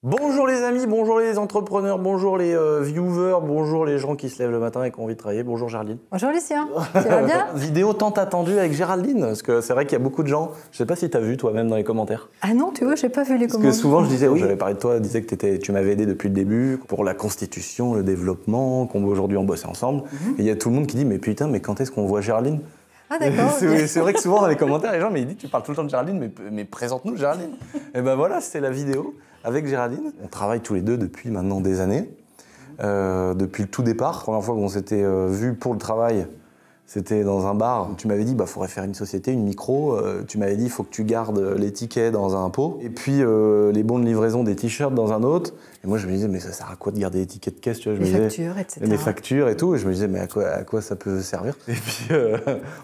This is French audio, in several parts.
Bonjour les amis, bonjour les entrepreneurs, bonjour les viewers, bonjour les gens qui se lèvent le matin et qui ont envie de travailler. Bonjour Géraldine. Bonjour Lucien, tu vas bien? Vidéo tant attendue avec Géraldine, parce que c'est vrai qu'il y a beaucoup de gens, je sais pas si tu as vu toi-même dans les commentaires. Ah non, tu vois, j'ai pas vu les commentaires. Parce que souvent je disais, oui, j'avais parlé de toi, je disais que tu m'avais aidé depuis le début pour la constitution, le développement, qu'on veut aujourd'hui en bosser ensemble. Et il y a tout le monde qui dit, mais putain, mais quand est-ce qu'on voit Géraldine? Ah d'accord. C'est vrai que souvent dans les commentaires, les gens me disent, tu parles tout le temps de Géraldine, mais présente-nous Géraldine. Et ben voilà, c'est la vidéo avec Géraldine. On travaille tous les deux depuis maintenant des années, depuis le tout départ. La première fois qu'on s'était vus pour le travail, c'était dans un bar. Tu m'avais dit, faudrait faire une société, une micro. Tu m'avais dit, il faut que tu gardes les tickets dans un pot. Et puis les bons de livraison des t-shirts dans un autre. Et moi, je me disais, mais ça sert à quoi de garder les tickets de caisse, tu vois, les factures, etc. Les factures et tout. Et je me disais, mais à quoi ça peut servir? Et puis,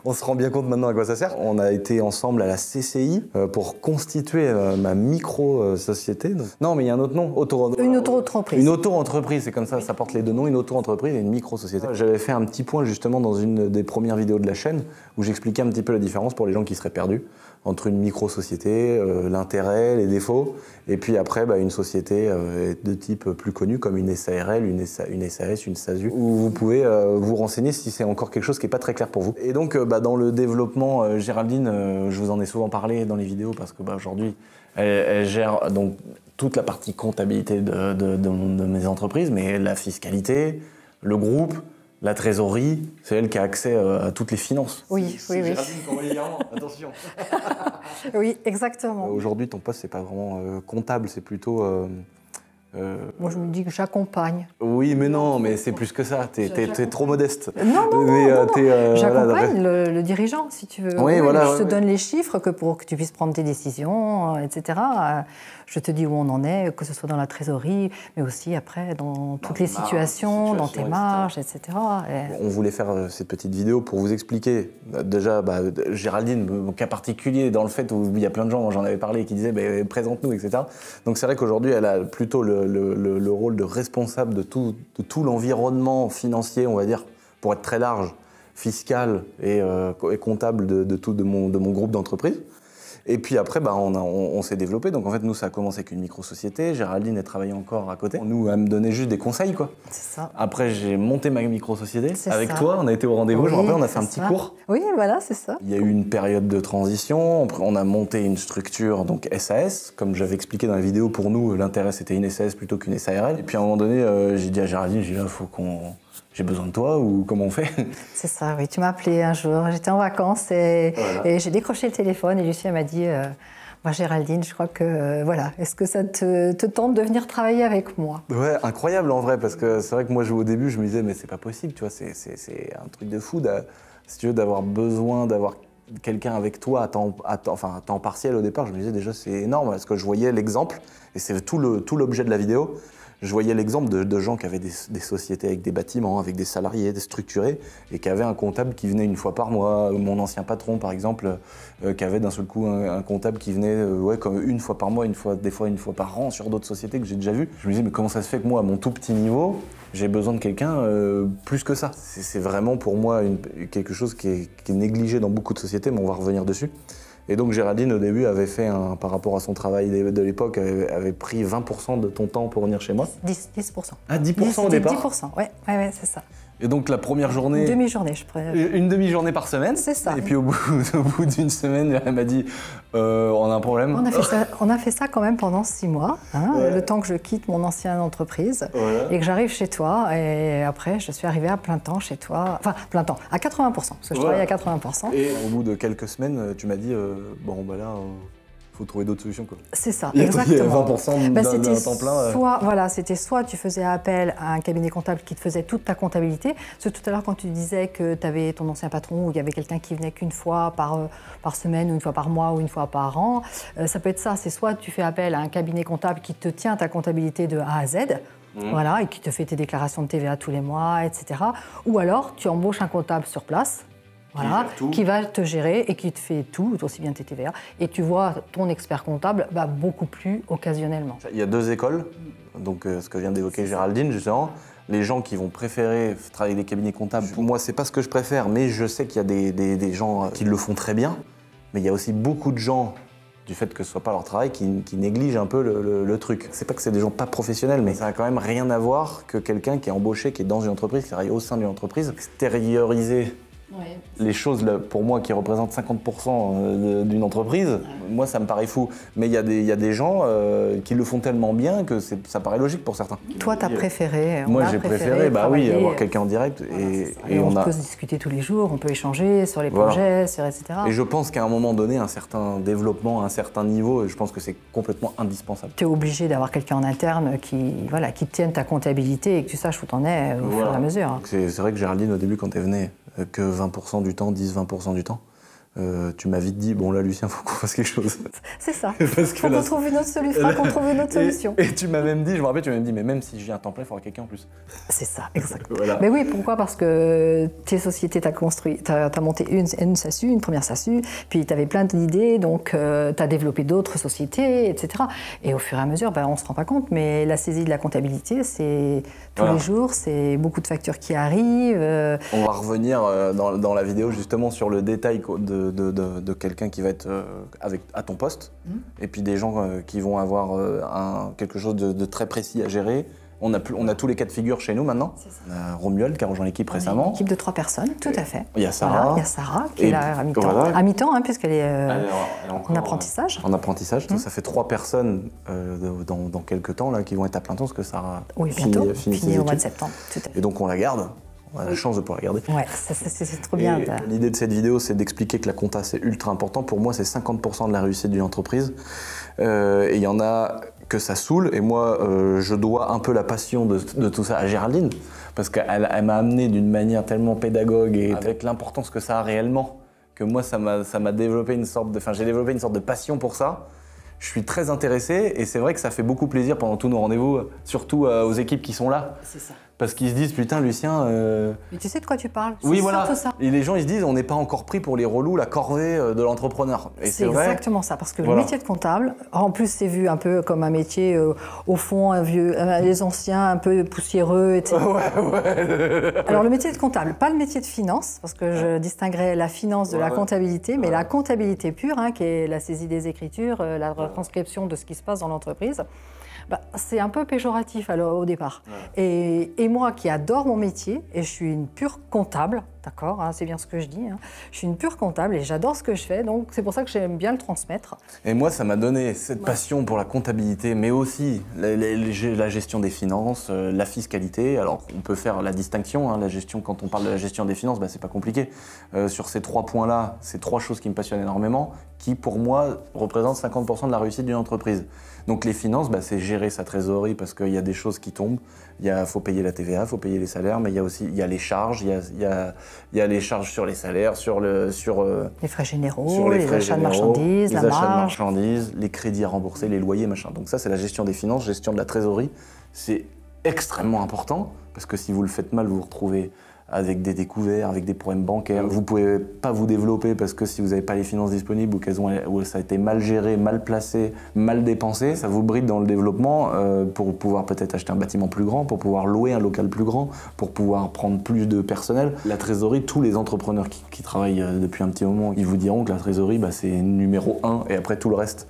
on se rend bien compte maintenant à quoi ça sert. On a été ensemble à la CCI pour constituer ma micro-société. Non, mais il y a un autre nom. Une auto-entreprise. Une auto-entreprise, c'est comme ça, ça porte les deux noms, une auto-entreprise et une micro-société. J'avais fait un petit point justement dans une des premières vidéos de la chaîne où j'expliquais un petit peu la différence pour les gens qui seraient perdus entre une micro-société, l'intérêt, les défauts, et puis après une société de type plus connu comme une SARL, une SAS, une SASU, où vous pouvez vous renseigner si c'est encore quelque chose qui n'est pas très clair pour vous. Et donc dans le développement, Géraldine, je vous en ai souvent parlé dans les vidéos parce que aujourd'hui, elle gère donc toute la partie comptabilité de mes entreprises, mais la fiscalité, le groupe, la trésorerie, c'est elle qui a accès à toutes les finances. Oui. Géraldine, attention. Oui, exactement. Aujourd'hui, ton poste, c'est pas vraiment comptable, c'est plutôt... Moi, je me dis que j'accompagne. Oui, mais non, mais c'est plus que ça. T'es trop modeste. Non. J'accompagne le dirigeant, si tu veux. Oui, voilà. Je te donne les chiffres pour que tu puisses prendre tes décisions, etc. Je te dis où on en est, que ce soit dans la trésorerie, mais aussi après dans toutes les situations, dans tes marges, etc. On voulait faire cette petite vidéo pour vous expliquer, déjà, Géraldine, mon cas particulier, dans le fait où il y a plein de gens, j'en avais parlé, qui disaient présente-nous, etc. Donc c'est vrai qu'aujourd'hui, elle a plutôt le rôle de responsable de tout l'environnement financier, on va dire, pour être très large, fiscal et comptable de mon groupe d'entreprise. Et puis après, on s'est développé. Donc en fait, nous, ça a commencé avec une micro-société. Géraldine, elle travaillait encore à côté. Nous, elle me donnait juste des conseils, quoi. C'est ça. Après, j'ai monté ma micro-société. Avec ça. Toi, on a été au rendez-vous. Oui, je me rappelle, on a fait un petit cours. Oui, voilà, c'est ça. Il y a eu une période de transition. Après, on a monté une structure, donc SAS. Comme j'avais expliqué dans la vidéo, pour nous, l'intérêt, c'était une SAS plutôt qu'une SARL. Et puis à un moment donné, j'ai dit à Géraldine, j'ai besoin de toi, ou comment on fait? C'est ça, oui. Tu m'as appelé un jour, j'étais en vacances et j'ai décroché le téléphone et Lucien m'a dit moi, Géraldine, je crois que voilà, est-ce que ça te tente de venir travailler avec moi? Ouais, incroyable en vrai, parce que c'est vrai que moi, au début, je me disais, mais c'est pas possible, tu vois, c'est un truc de fou, si tu veux, d'avoir besoin d'avoir quelqu'un avec toi à temps partiel au départ. Je me disais déjà, c'est énorme, parce que je voyais l'exemple, et c'est tout l'objet de la vidéo. Je voyais l'exemple de gens qui avaient des sociétés avec des bâtiments, avec des salariés, des structurés, et qui avaient un comptable qui venait une fois par mois. Mon ancien patron, par exemple, qui avait d'un seul coup un comptable qui venait comme une fois par mois, des fois une fois par an sur d'autres sociétés que j'ai déjà vues. Je me disais, mais comment ça se fait que moi, à mon tout petit niveau, j'ai besoin de quelqu'un plus que ça? C'est vraiment pour moi quelque chose qui est négligé dans beaucoup de sociétés, mais on va revenir dessus. Et donc Géraldine, au début, avait fait, par rapport à son travail de l'époque, avait pris 20% de ton temps pour venir chez moi. 10%. Ah, 10% au départ? 10%, ouais, c'est ça. Et donc la première journée... Une demi-journée, je préfère. Une demi-journée par semaine. C'est ça. Et puis au bout d'une semaine, elle m'a dit, on a un problème. On a fait ça quand même pendant 6 mois, le temps que je quitte mon ancienne entreprise et que j'arrive chez toi. Et après, je suis arrivée à plein temps chez toi. Enfin, plein temps, à 80%, parce que je travaille à 80%. Et au bout de quelques semaines, tu m'as dit, faut trouver d'autres solutions, quoi. C'est ça, exactement. Il y a 20% d'un temps plein. C'était soit tu faisais appel à un cabinet comptable qui te faisait toute ta comptabilité. Parce que tout à l'heure, quand tu disais que tu avais ton ancien patron ou il y avait quelqu'un qui venait qu'une fois par semaine ou une fois par mois ou une fois par an, ça peut être ça. C'est soit tu fais appel à un cabinet comptable qui te tient ta comptabilité de A à Z, voilà, et qui te fait tes déclarations de TVA tous les mois, etc. Ou alors tu embauches un comptable sur place. Voilà, qui va te gérer et qui te fait tout, aussi bien tes TVA. Et tu vois ton expert comptable beaucoup plus occasionnellement. Il y a 2 écoles, donc ce que vient d'évoquer Géraldine, justement. Les gens qui vont préférer travailler avec des cabinets comptables, moi, c'est pas ce que je préfère, mais je sais qu'il y a des gens qui le font très bien. Mais il y a aussi beaucoup de gens du fait que ce soit pas leur travail qui néglige un peu le truc. C'est pas que c'est des gens pas professionnels, mais ça a quand même rien à voir que quelqu'un qui est embauché, qui est dans une entreprise, qui travaille au sein d'une entreprise, extérioriser les choses, là, pour moi, qui représentent 50% d'une entreprise, moi, ça me paraît fou. Mais il y a des gens qui le font tellement bien que ça paraît logique pour certains. Toi, t'as préféré. Moi, j'ai préféré, bah oui, avoir quelqu'un en direct. Et on peut se discuter tous les jours, on peut échanger sur les projets, etc. Et je pense qu'à un moment donné, un certain développement, un certain niveau, je pense que c'est complètement indispensable. Tu es obligé d'avoir quelqu'un en interne qui tienne ta comptabilité et que tu saches où t'en es au fur et à mesure. C'est vrai que Géraldine, au début, quand elle venait, que 20% du temps, 10-20% du temps, tu m'as vite dit, bon là Lucien, faut qu'on fasse quelque chose. C'est ça. Faut qu'on trouve une autre solution. Et tu m'as même dit, je me rappelle, tu m'as même dit, mais même si je viens à temps plein, il faudra quelqu'un en plus. C'est ça, exactement. Voilà. Mais oui, pourquoi? Parce que tes sociétés, t'as monté une SASU, une première SASU, puis tu avais plein d'idées, donc tu as développé d'autres sociétés, etc. Et au fur et à mesure, on ne se rend pas compte, mais la saisie de la comptabilité, c'est tous les jours, c'est beaucoup de factures qui arrivent. On va revenir dans la vidéo justement sur le détail de quelqu'un qui va être à ton poste, et puis des gens qui vont avoir quelque chose de très précis à gérer. On a tous les cas de figure chez nous maintenant. On a Romuald qui a rejoint l'équipe récemment. Une équipe de 3 personnes, tout à fait. Il y a Sarah. Voilà, il y a Sarah qui est là à mi-temps. Voilà. À mi-temps, puisqu'elle est en apprentissage. En apprentissage, ça fait 3 personnes dans quelques temps là, qui vont être à plein temps, parce que Sarah finit au mois de septembre. Tout à fait. Et donc on la garde. On a la chance de pouvoir la garder. Ouais, c'est trop bien. L'idée de cette vidéo, c'est d'expliquer que la compta, c'est ultra important. Pour moi, c'est 50% de la réussite d'une entreprise. Et il y en a que ça saoule. Et moi, je dois un peu la passion de tout ça à Géraldine. Parce qu'elle m'a amené d'une manière tellement pédagogue et avec l'importance que ça a réellement, que moi, ça m'a développé j'ai développé une sorte de passion pour ça. Je suis très intéressé et c'est vrai que ça fait beaucoup plaisir pendant tous nos rendez-vous, surtout aux équipes qui sont là. C'est ça. Parce qu'ils se disent, putain, Lucien... Mais tu sais de quoi tu parles? Oui, voilà. Ça. Et les gens, ils se disent, on n'est pas encore pris pour les relous, la corvée de l'entrepreneur. C'est exactement ça, parce que le métier de comptable, en plus, c'est vu un peu comme un métier, au fond, les anciens, un peu poussiéreux, etc. Alors, le métier de comptable, pas le métier de finance, parce que je distinguerais la finance de la comptabilité, mais la comptabilité pure, qui est la saisie des écritures, la retranscription de ce qui se passe dans l'entreprise. C'est un peu péjoratif au départ. Et moi qui adore mon métier, et je suis une pure comptable, d'accord, c'est bien ce que je dis, je suis une pure comptable et j'adore ce que je fais, donc c'est pour ça que j'aime bien le transmettre. Et moi, ça m'a donné cette passion pour la comptabilité, mais aussi la gestion des finances, la fiscalité. Alors, on peut faire la distinction, la gestion, quand on parle de la gestion des finances, c'est pas compliqué. Sur ces 3 points-là, c'est 3 choses qui me passionnent énormément, qui pour moi représentent 50% de la réussite d'une entreprise. Donc les finances, c'est gérer sa trésorerie parce qu'il y a des choses qui tombent. Il faut payer la TVA, il faut payer les salaires, mais il y a les charges, il y a les charges sur les salaires, sur les frais généraux, les achats de marchandises, la marge, les crédits à rembourser, les loyers, machin. Donc ça, c'est la gestion des finances, gestion de la trésorerie. C'est extrêmement important parce que si vous le faites mal, vous vous retrouvez avec des découverts, avec des problèmes bancaires. Vous ne pouvez pas vous développer parce que si vous n'avez pas les finances disponibles ou ça a été mal géré, mal placé, mal dépensé, ça vous bride dans le développement pour pouvoir peut-être acheter un bâtiment plus grand, pour pouvoir louer un local plus grand, pour pouvoir prendre plus de personnel. La trésorerie, tous les entrepreneurs qui travaillent depuis un petit moment, ils vous diront que la trésorerie, c'est numéro 1 et après tout le reste.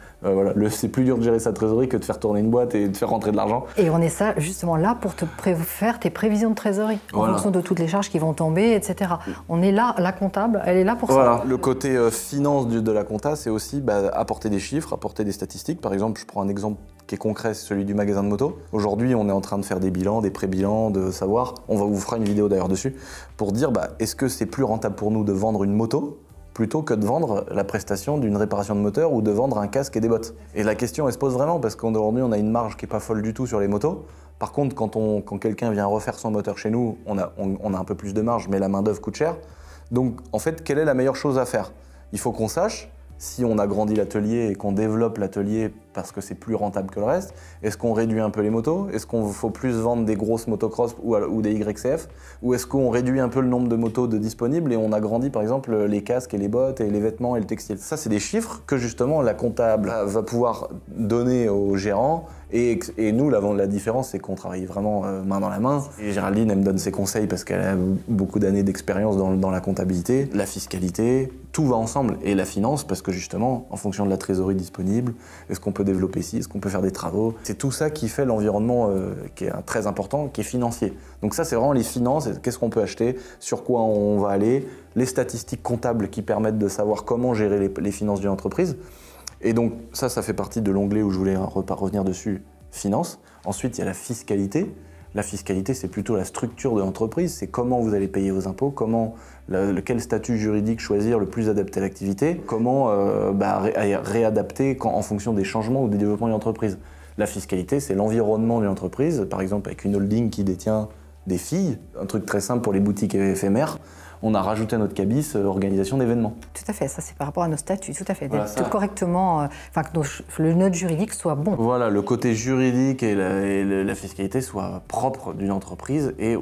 C'est plus dur de gérer sa trésorerie que de faire tourner une boîte et de faire rentrer de l'argent. Et on est justement là pour faire tes prévisions de trésorerie en fonction de toutes les charges qui vont tomber, etc. On est là, la comptable, elle est là pour ça. Le côté finance de la compta, c'est aussi apporter des chiffres, apporter des statistiques. Par exemple, je prends un exemple qui est concret, c'est celui du magasin de moto. Aujourd'hui, on est en train de faire des bilans, des pré-bilans, de savoir, vous fera une vidéo d'ailleurs dessus, pour dire est-ce que c'est plus rentable pour nous de vendre une moto plutôt que de vendre la prestation d'une réparation de moteur ou de vendre un casque et des bottes. Et la question, elle se pose vraiment parce qu'aujourd'hui, on a une marge qui n'est pas folle du tout sur les motos. Par contre, quand quelqu'un vient refaire son moteur chez nous, on a un peu plus de marge, mais la main-d'œuvre coûte cher. Donc, en fait, quelle est la meilleure chose à faire? Il faut qu'on sache si on a grandi l'atelier et qu'on développe l'atelier parce que c'est plus rentable que le reste? Est-ce qu'on réduit un peu les motos? Est-ce qu'il faut plus vendre des grosses motocross ou des YCF? Ou est-ce qu'on réduit un peu le nombre de motos disponibles et on agrandit par exemple les casques et les bottes et les vêtements et le textile? Ça, c'est des chiffres que justement la comptable va pouvoir donner aux gérants. Et nous, la différence, c'est qu'on travaille vraiment main dans la main. Et Géraldine, elle me donne ses conseils parce qu'elle a beaucoup d'années d'expérience dans la comptabilité, la fiscalité, tout va ensemble. Et la finance, parce que justement, en fonction de la trésorerie disponible, est-ce qu'on peut développer ci, est-ce qu'on peut faire des travaux? C'est tout ça qui fait l'environnement qui est très important, qui est financier. Donc ça, c'est vraiment les finances, qu'est-ce qu'on peut acheter, sur quoi on va aller, les statistiques comptables qui permettent de savoir comment gérer les finances d'une entreprise. Et donc ça fait partie de l'onglet où je voulais revenir dessus, finance. Ensuite, il y a la fiscalité. La fiscalité, c'est plutôt la structure de l'entreprise, c'est comment vous allez payer vos impôts, quel statut juridique choisir le plus adapté à l'activité, comment réadapter en fonction des changements ou des développements de l'entreprise. La fiscalité, c'est l'environnement d'une entreprise, par exemple avec une holding qui détient des filles, un truc très simple pour les boutiques éphémères. On a rajouté à notre cabis organisation d'événements. Tout à fait, ça c'est par rapport à nos statuts, tout à fait. Voilà, d'être correctement, que le note juridique soit bon. Voilà, le côté juridique et la fiscalité soient propres d'une entreprise. Et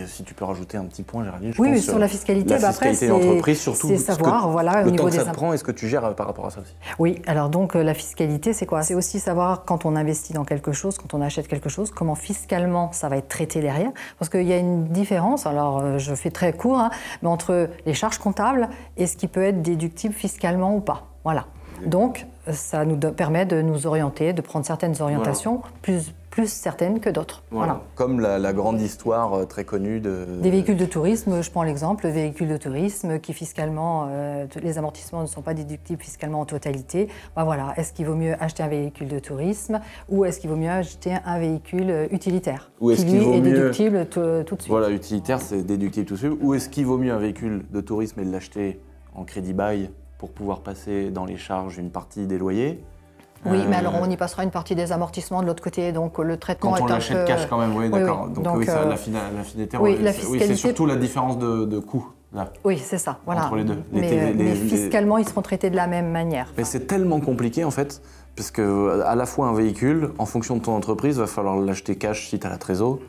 si tu peux rajouter un petit point, Géraldine, oui, sur la fiscalité, après, c'est l'entreprise, surtout. C'est savoir, voilà, au niveau des impôts. Le temps que ça te prend, est-ce que tu gères par rapport à ça aussi? Oui, alors donc la fiscalité, c'est quoi? C'est aussi savoir quand on investit dans quelque chose, quand on achète quelque chose, comment fiscalement ça va être traité derrière. Parce qu'il y a une différence, alors je fais très court, hein, mais entre les charges comptables et ce qui peut être déductible fiscalement ou pas. Voilà. Donc, ça nous permet de nous orienter, de prendre certaines orientations plus certaines que d'autres. Voilà. Comme la grande histoire très connue des véhicules de tourisme, je prends l'exemple, le véhicule de tourisme qui fiscalement, les amortissements ne sont pas déductibles fiscalement en totalité. Ben voilà, est-ce qu'il vaut mieux acheter un véhicule de tourisme ou est-ce qu'il vaut mieux acheter un véhicule utilitaire qui lui est déductible tout de suite? Voilà, utilitaire c'est déductible tout de suite. Ou est-ce qu'il vaut mieux un véhicule de tourisme et de l'acheter en crédit bail pour pouvoir passer dans les charges une partie des loyers? Oui, mais alors on y passera une partie des amortissements de l'autre côté, donc le traitement est un peu... Quand on l'achète cash quand même, oui, d'accord. Oui. Donc oui, la finalité, c'est surtout la différence de coût, là. Oui, c'est ça, voilà. Entre les deux. Mais fiscalement, ils seront traités de la même manière. Mais c'est tellement compliqué, en fait, parce que à la fois un véhicule, en fonction de ton entreprise, va falloir l'acheter cash si tu as la trésor,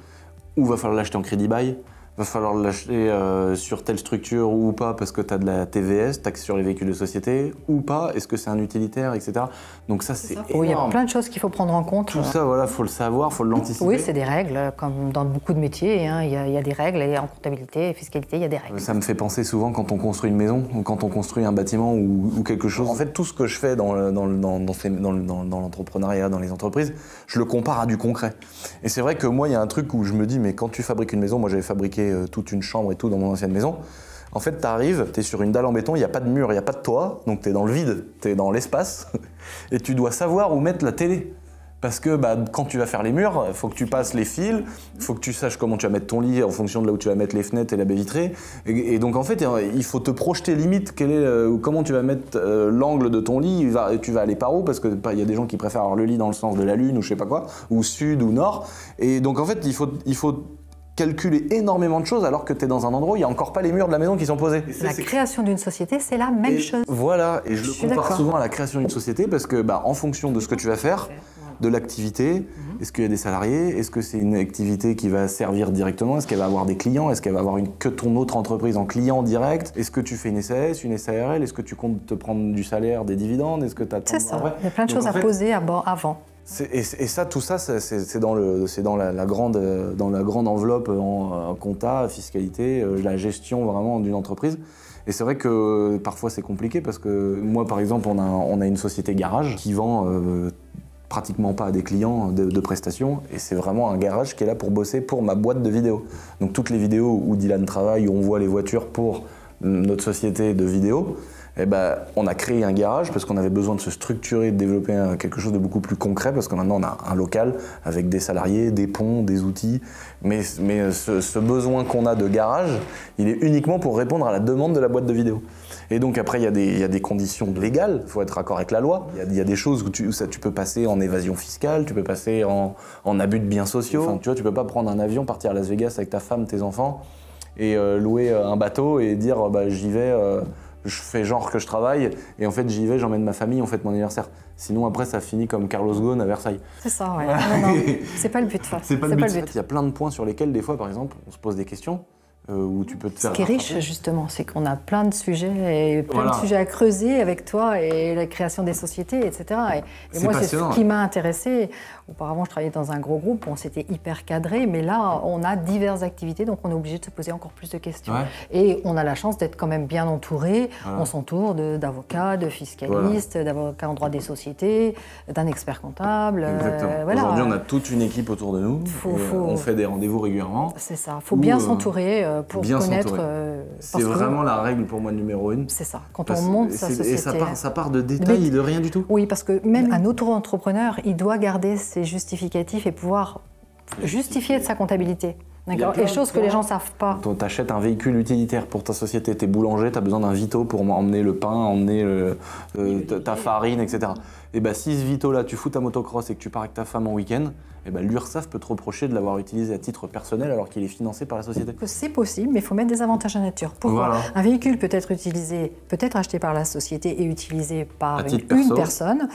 ou va falloir l'acheter en crédit bail. Va falloir l'acheter sur telle structure ou pas parce que tu as de la TVS, taxe sur les véhicules de société, ou pas, est-ce que c'est un utilitaire, etc. Donc ça, c'est énorme. Oui, il y a plein de choses qu'il faut prendre en compte. Tout ça, voilà, faut le savoir, faut l'anticiper. Oui, c'est des règles, comme dans beaucoup de métiers, hein, il y a des règles, et en comptabilité et fiscalité, il y a des règles. Ça me fait penser souvent quand on construit une maison, ou quand on construit un bâtiment ou quelque chose. En fait, tout ce que je fais dans l'entrepreneuriat, dans les entreprises, je le compare à du concret. Et c'est vrai que moi, il y a un truc où je me dis, mais quand tu fabriques une maison, moi j'avais fabriqué toute une chambre et tout dans mon ancienne maison. En fait, tu arrives, tu es sur une dalle en béton, il n'y a pas de mur, il n'y a pas de toit, donc tu es dans le vide, tu es dans l'espace, et tu dois savoir où mettre la télé. Parce que quand tu vas faire les murs, il faut que tu passes les fils, il faut que tu saches comment tu vas mettre ton lit en fonction de là où tu vas mettre les fenêtres et la baie vitrée. Et donc en fait, il faut te projeter limite comment tu vas mettre l'angle de ton lit. Tu vas aller par où, parce qu'il y a des gens qui préfèrent avoir le lit dans le sens de la lune ou je sais pas quoi, ou sud ou nord. Et donc en fait, il faut calculer énormément de choses alors que tu es dans un endroit où il n'y a encore pas les murs de la maison qui sont posés. La création d'une société, c'est la même chose. Voilà, et je le compare souvent à la création d'une société parce que en fonction de ce que tu vas faire, de l'activité, est-ce qu'il y a des salariés, est-ce que c'est une activité qui va servir directement, est-ce qu'elle va avoir des clients, est-ce qu'elle va avoir que ton autre entreprise en client direct, est-ce que tu fais une SAS, une SARL, est-ce que tu comptes te prendre du salaire, des dividendes, est-ce que tu as... C'est ça, il y a plein de choses à poser avant. Et ça, tout ça, c'est dans la grande enveloppe en compta, fiscalité, la gestion vraiment d'une entreprise. Et c'est vrai que parfois c'est compliqué parce que moi, par exemple, on a une société garage qui vend pratiquement pas à des clients de prestations, et c'est vraiment un garage qui est là pour bosser pour ma boîte de vidéos. Donc toutes les vidéos où Dylan travaille, où on voit les voitures pour notre société de vidéos, on a créé un garage parce qu'on avait besoin de se structurer, de développer quelque chose de beaucoup plus concret, parce que maintenant on a un local avec des salariés, des ponts, des outils, mais ce besoin qu'on a de garage, il est uniquement pour répondre à la demande de la boîte de vidéos. Et donc après, il y a des conditions légales, il faut être raccord avec la loi. Il y a des choses où tu peux passer en évasion fiscale, tu peux passer en abus de biens sociaux. Enfin, tu vois, tu peux pas prendre un avion, partir à Las Vegas avec ta femme, tes enfants, et louer un bateau et dire j'y vais je fais genre que je travaille et en fait j'y vais, j'emmène ma famille, on fête mon anniversaire. Sinon après ça finit comme Carlos Ghosn à Versailles. C'est ça, ouais. Non, c'est pas le but. C'est pas le but. En fait, il y a plein de points sur lesquels des fois par exemple on se pose des questions. Où tu peux te faire Ce qui est riche, justement, c'est qu'on a plein de sujets et plein de sujets à creuser avec toi et la création des sociétés, etc. Et moi, c'est ce qui m'a intéressé. Auparavant, je travaillais dans un gros groupe, on s'était hyper cadré, mais là, on a diverses activités, donc on est obligé de se poser encore plus de questions. Ouais. Et on a la chance d'être quand même bien entouré. Voilà. On s'entoure d'avocats, de fiscalistes, d'avocats en droit des sociétés, d'un expert comptable. Exactement. Aujourd'hui, on a toute une équipe autour de nous. On fait des rendez-vous régulièrement. C'est ça. Il faut bien s'entourer. Pour bien connaître. C'est vraiment la règle pour moi numéro 1. C'est ça. Quand on monte sa société. Et ça part de détails, de rien du tout. Oui, parce que même un auto-entrepreneur, il doit garder ses justificatifs et pouvoir justifier de sa comptabilité. D'accord. Et chose que les gens ne savent pas. Tu achètes un véhicule utilitaire pour ta société, tu es boulanger, tu as besoin d'un Vito pour emmener le pain, emmener ta farine, etc. Et bien si ce Vito-là, tu fous ta motocross et que tu pars avec ta femme en week-end, et ben l'URSSAF peut te reprocher de l'avoir utilisé à titre personnel alors qu'il est financé par la société. C'est possible, mais il faut mettre des avantages à nature. Pourquoi ? Un véhicule peut être utilisé, peut-être acheté par la société et utilisé par une personne,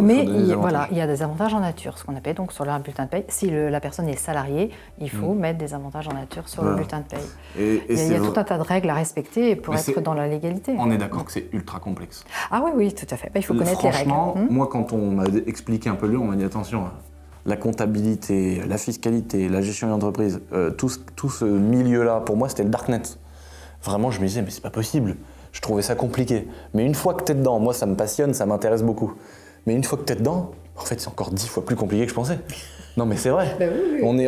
mais il y a des avantages en nature, ce qu'on appelle donc sur leur bulletin de paye. Si la personne est salariée, il faut mettre des avantages en nature sur le bulletin de paye. Il y a tout un tas de règles à respecter pour être dans la légalité. On est d'accord que c'est ultra complexe. Ah oui, tout à fait. Il faut connaître les règles. Franchement, moi quand on m'a expliqué un peu on m'a dit attention, la comptabilité, la fiscalité, la gestion d'entreprise, tout ce milieu-là, pour moi, c'était le darknet. Vraiment, je me disais, mais c'est pas possible. Je trouvais ça compliqué. Mais une fois que t'es dedans, moi, ça me passionne, ça m'intéresse beaucoup. Mais une fois que t'es dedans, en fait, c'est encore 10 fois plus compliqué que je pensais. Non, mais c'est vrai. Oui.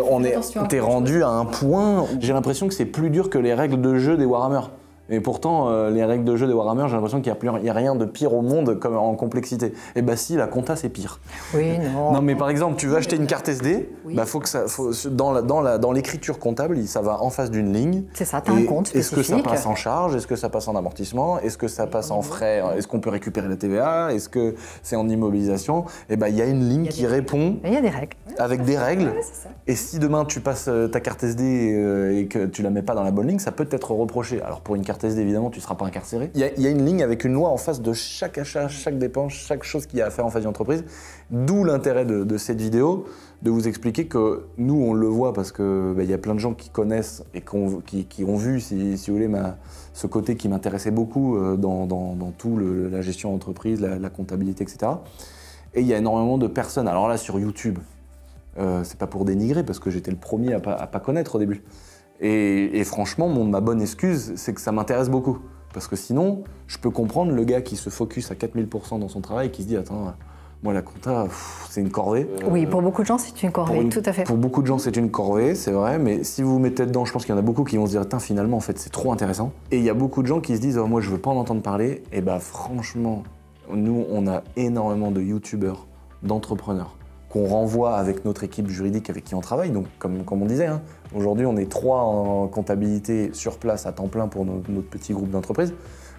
T'es rendu à un point. J'ai l'impression que c'est plus dur que les règles de jeu des Warhammer. Et pourtant, les règles de jeu des Warhammer, j'ai l'impression qu'il n'y a rien de pire au monde comme en complexité. Et bah si, la compta, c'est pire. Oui, non. Non, mais par exemple, tu veux acheter une carte SD, faut que dans l'écriture comptable, ça va en face d'une ligne. C'est ça, tu as un compte spécifique. Est-ce que ça passe en charge? Est-ce que ça passe en amortissement? Est-ce que ça passe en frais? Est-ce qu'on peut récupérer la TVA? Est-ce que c'est en immobilisation? Et il y a une ligne qui répond. Il y a des règles. Avec des règles. Et si demain tu passes ta carte SD et que tu la mets pas dans la bonne ligne, ça peut t'être reproché. Alors pour une carte SD, évidemment, tu ne seras pas incarcéré. Il y a une ligne avec une loi en face de chaque achat, chaque dépense, chaque chose qu'il y a à faire en face d'une entreprise. D'où l'intérêt de cette vidéo, de vous expliquer que nous, on le voit parce qu'il y a plein de gens qui connaissent et qui ont vu, si vous voulez, ce côté qui m'intéressait beaucoup dans tout la gestion d'entreprise, la comptabilité, etc. Et il y a énormément de personnes. Alors là, sur YouTube, c'est pas pour dénigrer parce que j'étais le premier à pas connaître au début. Et franchement, ma bonne excuse, c'est que ça m'intéresse beaucoup. Parce que sinon, je peux comprendre le gars qui se focus à 4000% dans son travail et qui se dit « Attends, moi la compta, c'est une corvée. » Oui, pour beaucoup de gens, c'est une corvée, tout à fait. Pour beaucoup de gens, c'est une corvée, c'est vrai. Mais si vous vous mettez dedans, je pense qu'il y en a beaucoup qui vont se dire « Attends, finalement, en fait, c'est trop intéressant. » Et il y a beaucoup de gens qui se disent « Moi, je veux pas en entendre parler. » Et franchement, nous, on a énormément de youtubeurs, d'entrepreneurs qu'on renvoie avec notre équipe juridique avec qui on travaille. Donc, comme on disait, aujourd'hui, on est 3 en comptabilité sur place à temps plein pour notre petit groupe d'entreprises.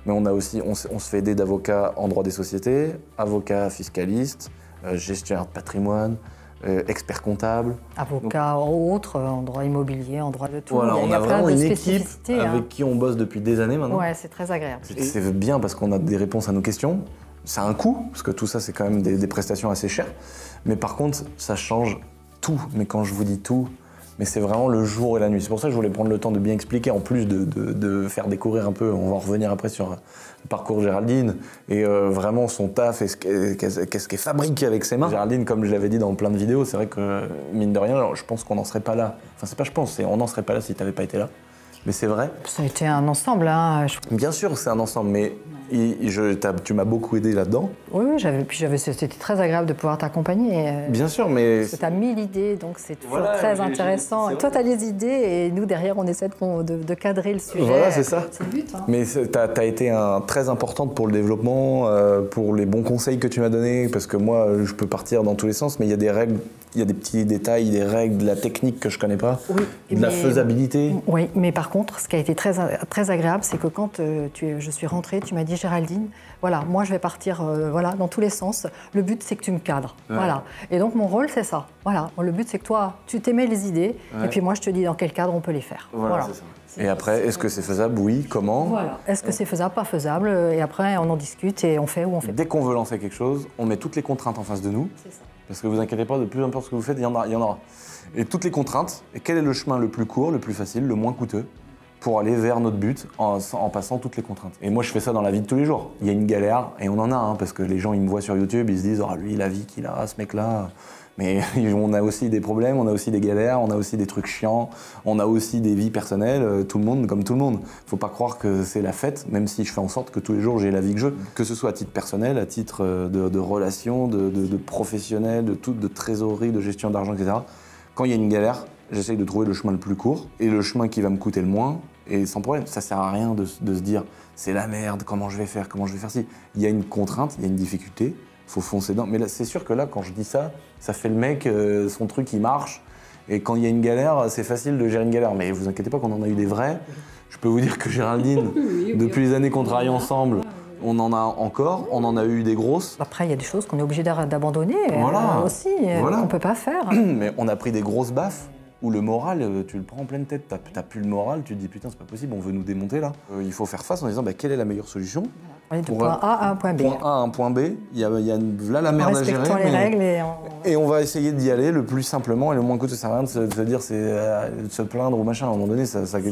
Mais on a aussi, on se fait aider d'avocats en droit des sociétés, avocats fiscalistes, gestionnaires de patrimoine, experts comptables. Avocats autres, en droit immobilier, en droit de tout. Voilà, on a vraiment une équipe avec qui on bosse depuis des années maintenant. Ouais, c'est très agréable. C'est bien parce qu'on a des réponses à nos questions. Ça a un coût, parce que tout ça, c'est quand même des prestations assez chères. Mais par contre, ça change tout. Mais quand je vous dis tout, mais c'est vraiment le jour et la nuit. C'est pour ça que je voulais prendre le temps de bien expliquer, en plus de faire découvrir un peu, on va en revenir après sur le parcours Géraldine, et vraiment son taf, et qu'est-ce qu'elle fabrique avec ses mains. Géraldine, comme je l'avais dit dans plein de vidéos, c'est vrai que, mine de rien, je pense qu'on n'en serait pas là. Enfin, c'est pas je pense, on n'en serait pas là si tu n'avais pas été là. Mais c'est vrai. Ça a été un ensemble. Bien sûr, c'est un ensemble, mais tu m'as beaucoup aidé là-dedans. Oui, c'était très agréable de pouvoir t'accompagner. Bien sûr, mais... Tu as 1000 idées, donc c'est toujours très intéressant. Toi, tu as les idées et nous, derrière, on essaie de cadrer le sujet. Voilà, c'est ça. C'est le but. Mais tu as été très importante pour le développement, pour les bons conseils que tu m'as donnés, parce que moi, je peux partir dans tous les sens, mais il y a des règles, il y a des petits détails, des règles, de la technique que je connais pas, de la faisabilité. Oui, mais par contre, ce qui a été très agréable, c'est que quand je suis rentrée, tu m'as dit Géraldine, voilà, moi je vais partir voilà, dans tous les sens. Le but, c'est que tu me cadres. Ouais. Voilà. Et donc, mon rôle, c'est ça. Voilà. Le but, c'est que toi, tu t'émets les idées, et puis moi, je te dis dans quel cadre on peut les faire. Voilà, c'est ça. Et après, est-ce que c'est faisable? Oui. Comment? Voilà. Est-ce que c'est faisable? Pas faisable? Et après, on en discute et on fait ou on fait pas. Dès qu'on veut lancer quelque chose, on met toutes les contraintes en face de nous. C'est ça. Parce que vous inquiétez pas, de plus en plus ce que vous faites, il y en aura. Et toutes les contraintes, et quel est le chemin le plus court, le plus facile, le moins coûteux pour aller vers notre but en passant toutes les contraintes. Et moi, je fais ça dans la vie de tous les jours. Il y a une galère, et on en a, hein, parce que les gens, ils me voient sur YouTube, ils se disent « Ah, lui, la vie qu'il a, ce mec-là… » Mais on a aussi des problèmes, on a aussi des galères, on a aussi des trucs chiants, on a aussi des vies personnelles, tout le monde comme tout le monde. Faut pas croire que c'est la fête, même si je fais en sorte que tous les jours j'ai la vie que je veux. Que ce soit à titre personnel, à titre de relations, de professionnel, de trésorerie, de gestion d'argent, etc. Quand il y a une galère, j'essaye de trouver le chemin le plus court et le chemin qui va me coûter le moins, et sans problème. Ça sert à rien de se dire c'est la merde, comment je vais faire ci. Il y a une contrainte, il y a une difficulté. Faut foncer dedans. Mais c'est sûr que là, quand je dis ça, ça fait le mec, son truc, il marche. Et quand il y a une galère, c'est facile de gérer une galère. Mais vous inquiétez pas qu'on en a eu des vrais. Je peux vous dire que Géraldine, depuis les années qu'on travaille ensemble, on en a encore, on en a eu des grosses. Après, il y a des choses qu'on est obligé d'abandonner aussi, Voilà. qu'on ne peut pas faire. Mais on a pris des grosses baffes où le moral, tu le prends en pleine tête. T'as plus le moral, tu te dis putain, c'est pas possible, on veut nous démonter là. Il faut faire face en disant quelle est la meilleure solution. On est de point A à un point B. Point A à un point B, il y a là la merde à gérer. Les règles et on va essayer d'y aller le plus simplement et le moins coûteux. Ça sert à rien de se dire de se plaindre ou machin. À un moment donné,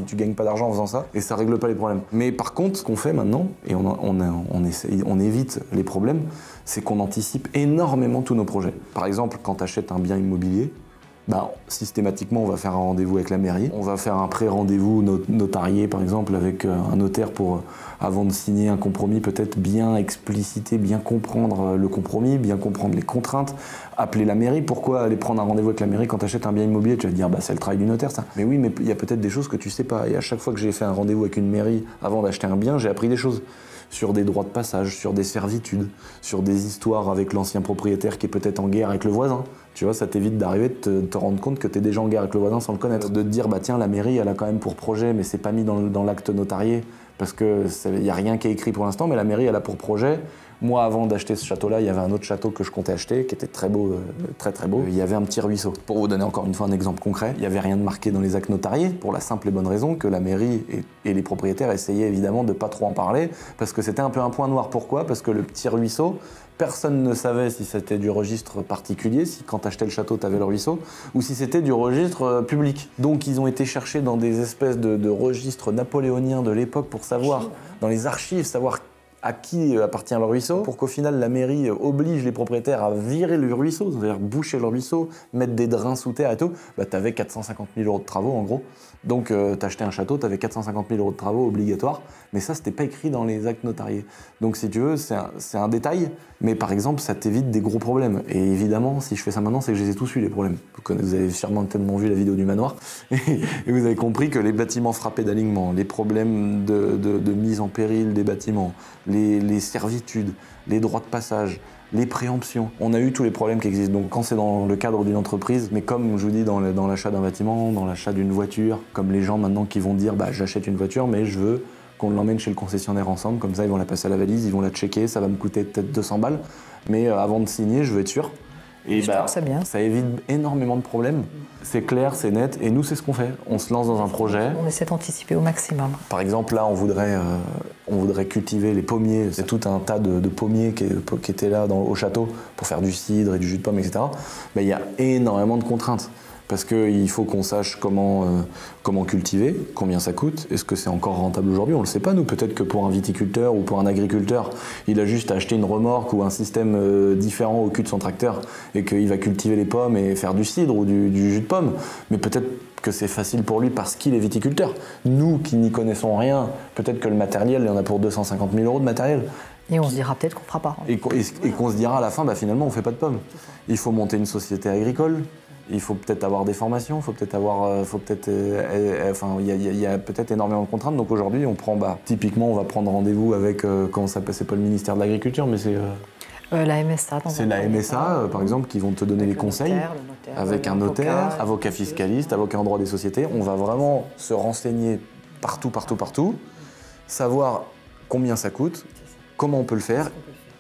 tu gagnes pas d'argent en faisant ça et ça règle pas les problèmes. Mais par contre, ce qu'on fait maintenant, et on évite les problèmes, c'est qu'on anticipe énormément tous nos projets. Par exemple, quand tu achètes un bien immobilier, systématiquement, on va faire un rendez-vous avec la mairie. On va faire un pré-rendez-vous notarié, par exemple, avec un notaire pour, avant de signer un compromis, peut-être bien expliciter, bien comprendre le compromis, bien comprendre les contraintes, appeler la mairie. Pourquoi aller prendre un rendez-vous avec la mairie quand tu achètes un bien immobilier? Tu vas te dire, c'est le travail du notaire, ça. Mais oui, mais il y a peut-être des choses que tu sais pas. Et à chaque fois que j'ai fait un rendez-vous avec une mairie avant d'acheter un bien, j'ai appris des choses. Sur des droits de passage, sur des servitudes, sur des histoires avec l'ancien propriétaire qui est peut-être en guerre avec le voisin. Tu vois, ça t'évite d'arriver de te rendre compte que tu es déjà en guerre avec le voisin sans le connaître. De te dire, tiens, la mairie, elle a quand même pour projet, mais c'est pas mis dans l'acte notarié, parce qu'il n'y a rien qui est écrit pour l'instant, mais la mairie, elle a pour projet. Moi, avant d'acheter ce château-là, il y avait un autre château que je comptais acheter, qui était très beau, très très beau. Il y avait un petit ruisseau. Pour vous donner encore une fois un exemple concret, il n'y avait rien de marqué dans les actes notariés, pour la simple et bonne raison que la mairie et les propriétaires essayaient évidemment de ne pas trop en parler, parce que c'était un peu un point noir. Pourquoi? Parce que le petit ruisseau, personne ne savait si c'était du registre particulier, si quand tu achetais le château, tu avais le ruisseau, ou si c'était du registre public. Donc ils ont été chercher dans des espèces de registres napoléoniens de l'époque pour savoir, dans les archives, savoir à qui appartient le ruisseau, pour qu'au final la mairie oblige les propriétaires à virer le ruisseau, c'est-à-dire boucher le ruisseau, mettre des drains sous terre et tout. Tu avais 450 000 € de travaux en gros. Donc tu achetais un château, tu avais 450 000 € de travaux obligatoires, mais ça c'était pas écrit dans les actes notariés. Donc si tu veux, c'est un détail, mais par exemple ça t'évite des gros problèmes. Et évidemment, si je fais ça maintenant, c'est que je les ai tous eus les problèmes. Vous avez sûrement tellement vu la vidéo du manoir, et vous avez compris que les bâtiments frappés d'alignement, les problèmes de mise en péril des bâtiments, les servitudes, les droits de passage, les préemptions. On a eu tous les problèmes qui existent. Donc quand c'est dans le cadre d'une entreprise, mais comme je vous dis dans l'achat d'un bâtiment, dans l'achat d'une voiture, comme les gens maintenant qui vont dire j'achète une voiture mais je veux qu'on l'emmène chez le concessionnaire ensemble, comme ça ils vont la passer à la valise, ils vont la checker, ça va me coûter peut-être 200 balles, mais avant de signer je veux être sûr. Et ça évite énormément de problèmes. C'est clair, c'est net, et nous c'est ce qu'on fait. On se lance dans un projet. On essaie d'anticiper au maximum. Par exemple, là, on voudrait cultiver les pommiers. C'est tout un tas de pommiers qui étaient là au château pour faire du cidre et du jus de pomme, etc. Il y a énormément de contraintes. Parce qu'il faut qu'on sache comment cultiver, combien ça coûte, est-ce que c'est encore rentable aujourd'hui? On ne le sait pas, nous. Peut-être que pour un viticulteur ou pour un agriculteur, il a juste acheté une remorque ou un système différent au cul de son tracteur et qu'il va cultiver les pommes et faire du cidre ou du jus de pomme. Mais peut-être que c'est facile pour lui parce qu'il est viticulteur. Nous, qui n'y connaissons rien, peut-être que le matériel, il y en a pour 250 000 € de matériel. Et on se dira peut-être qu'on ne fera pas. Et qu'on se dira à la fin, finalement, on ne fait pas de pommes. Il faut monter une société agricole. Il faut peut-être avoir des formations, il y a peut-être énormément de contraintes. Donc aujourd'hui, on prend, typiquement, on va prendre rendez-vous avec, comment ça s'appelle, c'est pas le ministère de l'Agriculture, mais c'est la MSA. C'est la MSA, par exemple, qui vont te donner les conseils, avec un notaire, avocat fiscaliste, avocat en droit des sociétés. On va vraiment se renseigner partout, savoir combien ça coûte, comment on peut le faire.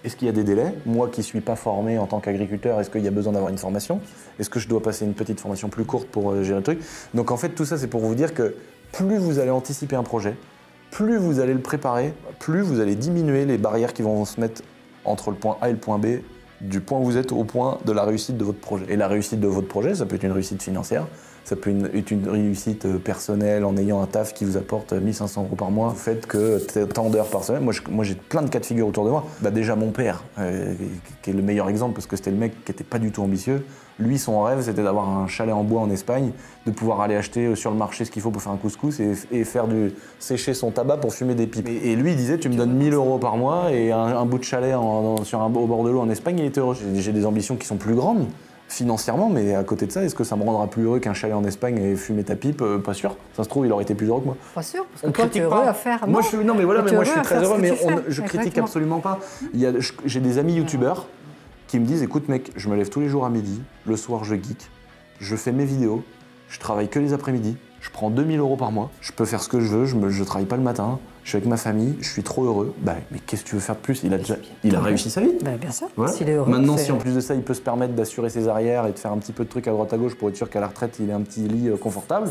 Est-ce qu'il y a des délais? Moi qui ne suis pas formé en tant qu'agriculteur, est-ce qu'il y a besoin d'avoir une formation? Est-ce que je dois passer une petite formation plus courte pour gérer le truc? Donc en fait, tout ça, c'est pour vous dire que plus vous allez anticiper un projet, plus vous allez le préparer, plus vous allez diminuer les barrières qui vont se mettre entre le point A et le point B, du point où vous êtes au point de la réussite de votre projet. Et la réussite de votre projet, ça peut être une réussite financière, ça peut être une réussite personnelle en ayant un taf qui vous apporte 1 500 € par mois. Vous faites que tant d'heures par semaine. Moi j'ai plein de cas de figure autour de moi. Bah, déjà mon père, qui est le meilleur exemple parce que c'était le mec qui n'était pas du tout ambitieux. Lui, son rêve, c'était d'avoir un chalet en bois en Espagne, de pouvoir aller acheter sur le marché ce qu'il faut pour faire un couscous et faire sécher son tabac pour fumer des pipes. Et lui, il disait, tu me donnes 1 000 € par mois et un bout de chalet au bord de l'eau en Espagne, il était heureux. J'ai des ambitions qui sont plus grandes financièrement, mais à côté de ça, est-ce que ça me rendra plus heureux qu'un chalet en Espagne et fumer ta pipe? Pas sûr. Ça se trouve, il aurait été plus heureux que moi. Pas sûr, parce que toi, tu es heureux à faire. Moi, moi, je suis très heureux, mais je critique Exactement. absolument pas. J'ai des amis youtubeurs qui me disent, écoute mec, je me lève tous les jours à midi, le soir je geek, je fais mes vidéos, je travaille que les après-midi, je prends 2 000 € par mois, je peux faire ce que je veux, je travaille pas le matin, je suis avec ma famille, je suis trop heureux. Bah, mais qu'est-ce que tu veux faire de plus? Il a réussi sa vie. Bah, bien sûr, Voilà. s'il est heureux. Maintenant, si en plus de ça, il peut se permettre d'assurer ses arrières et de faire un petit peu de trucs à droite à gauche pour être sûr qu'à la retraite, il ait un petit lit confortable,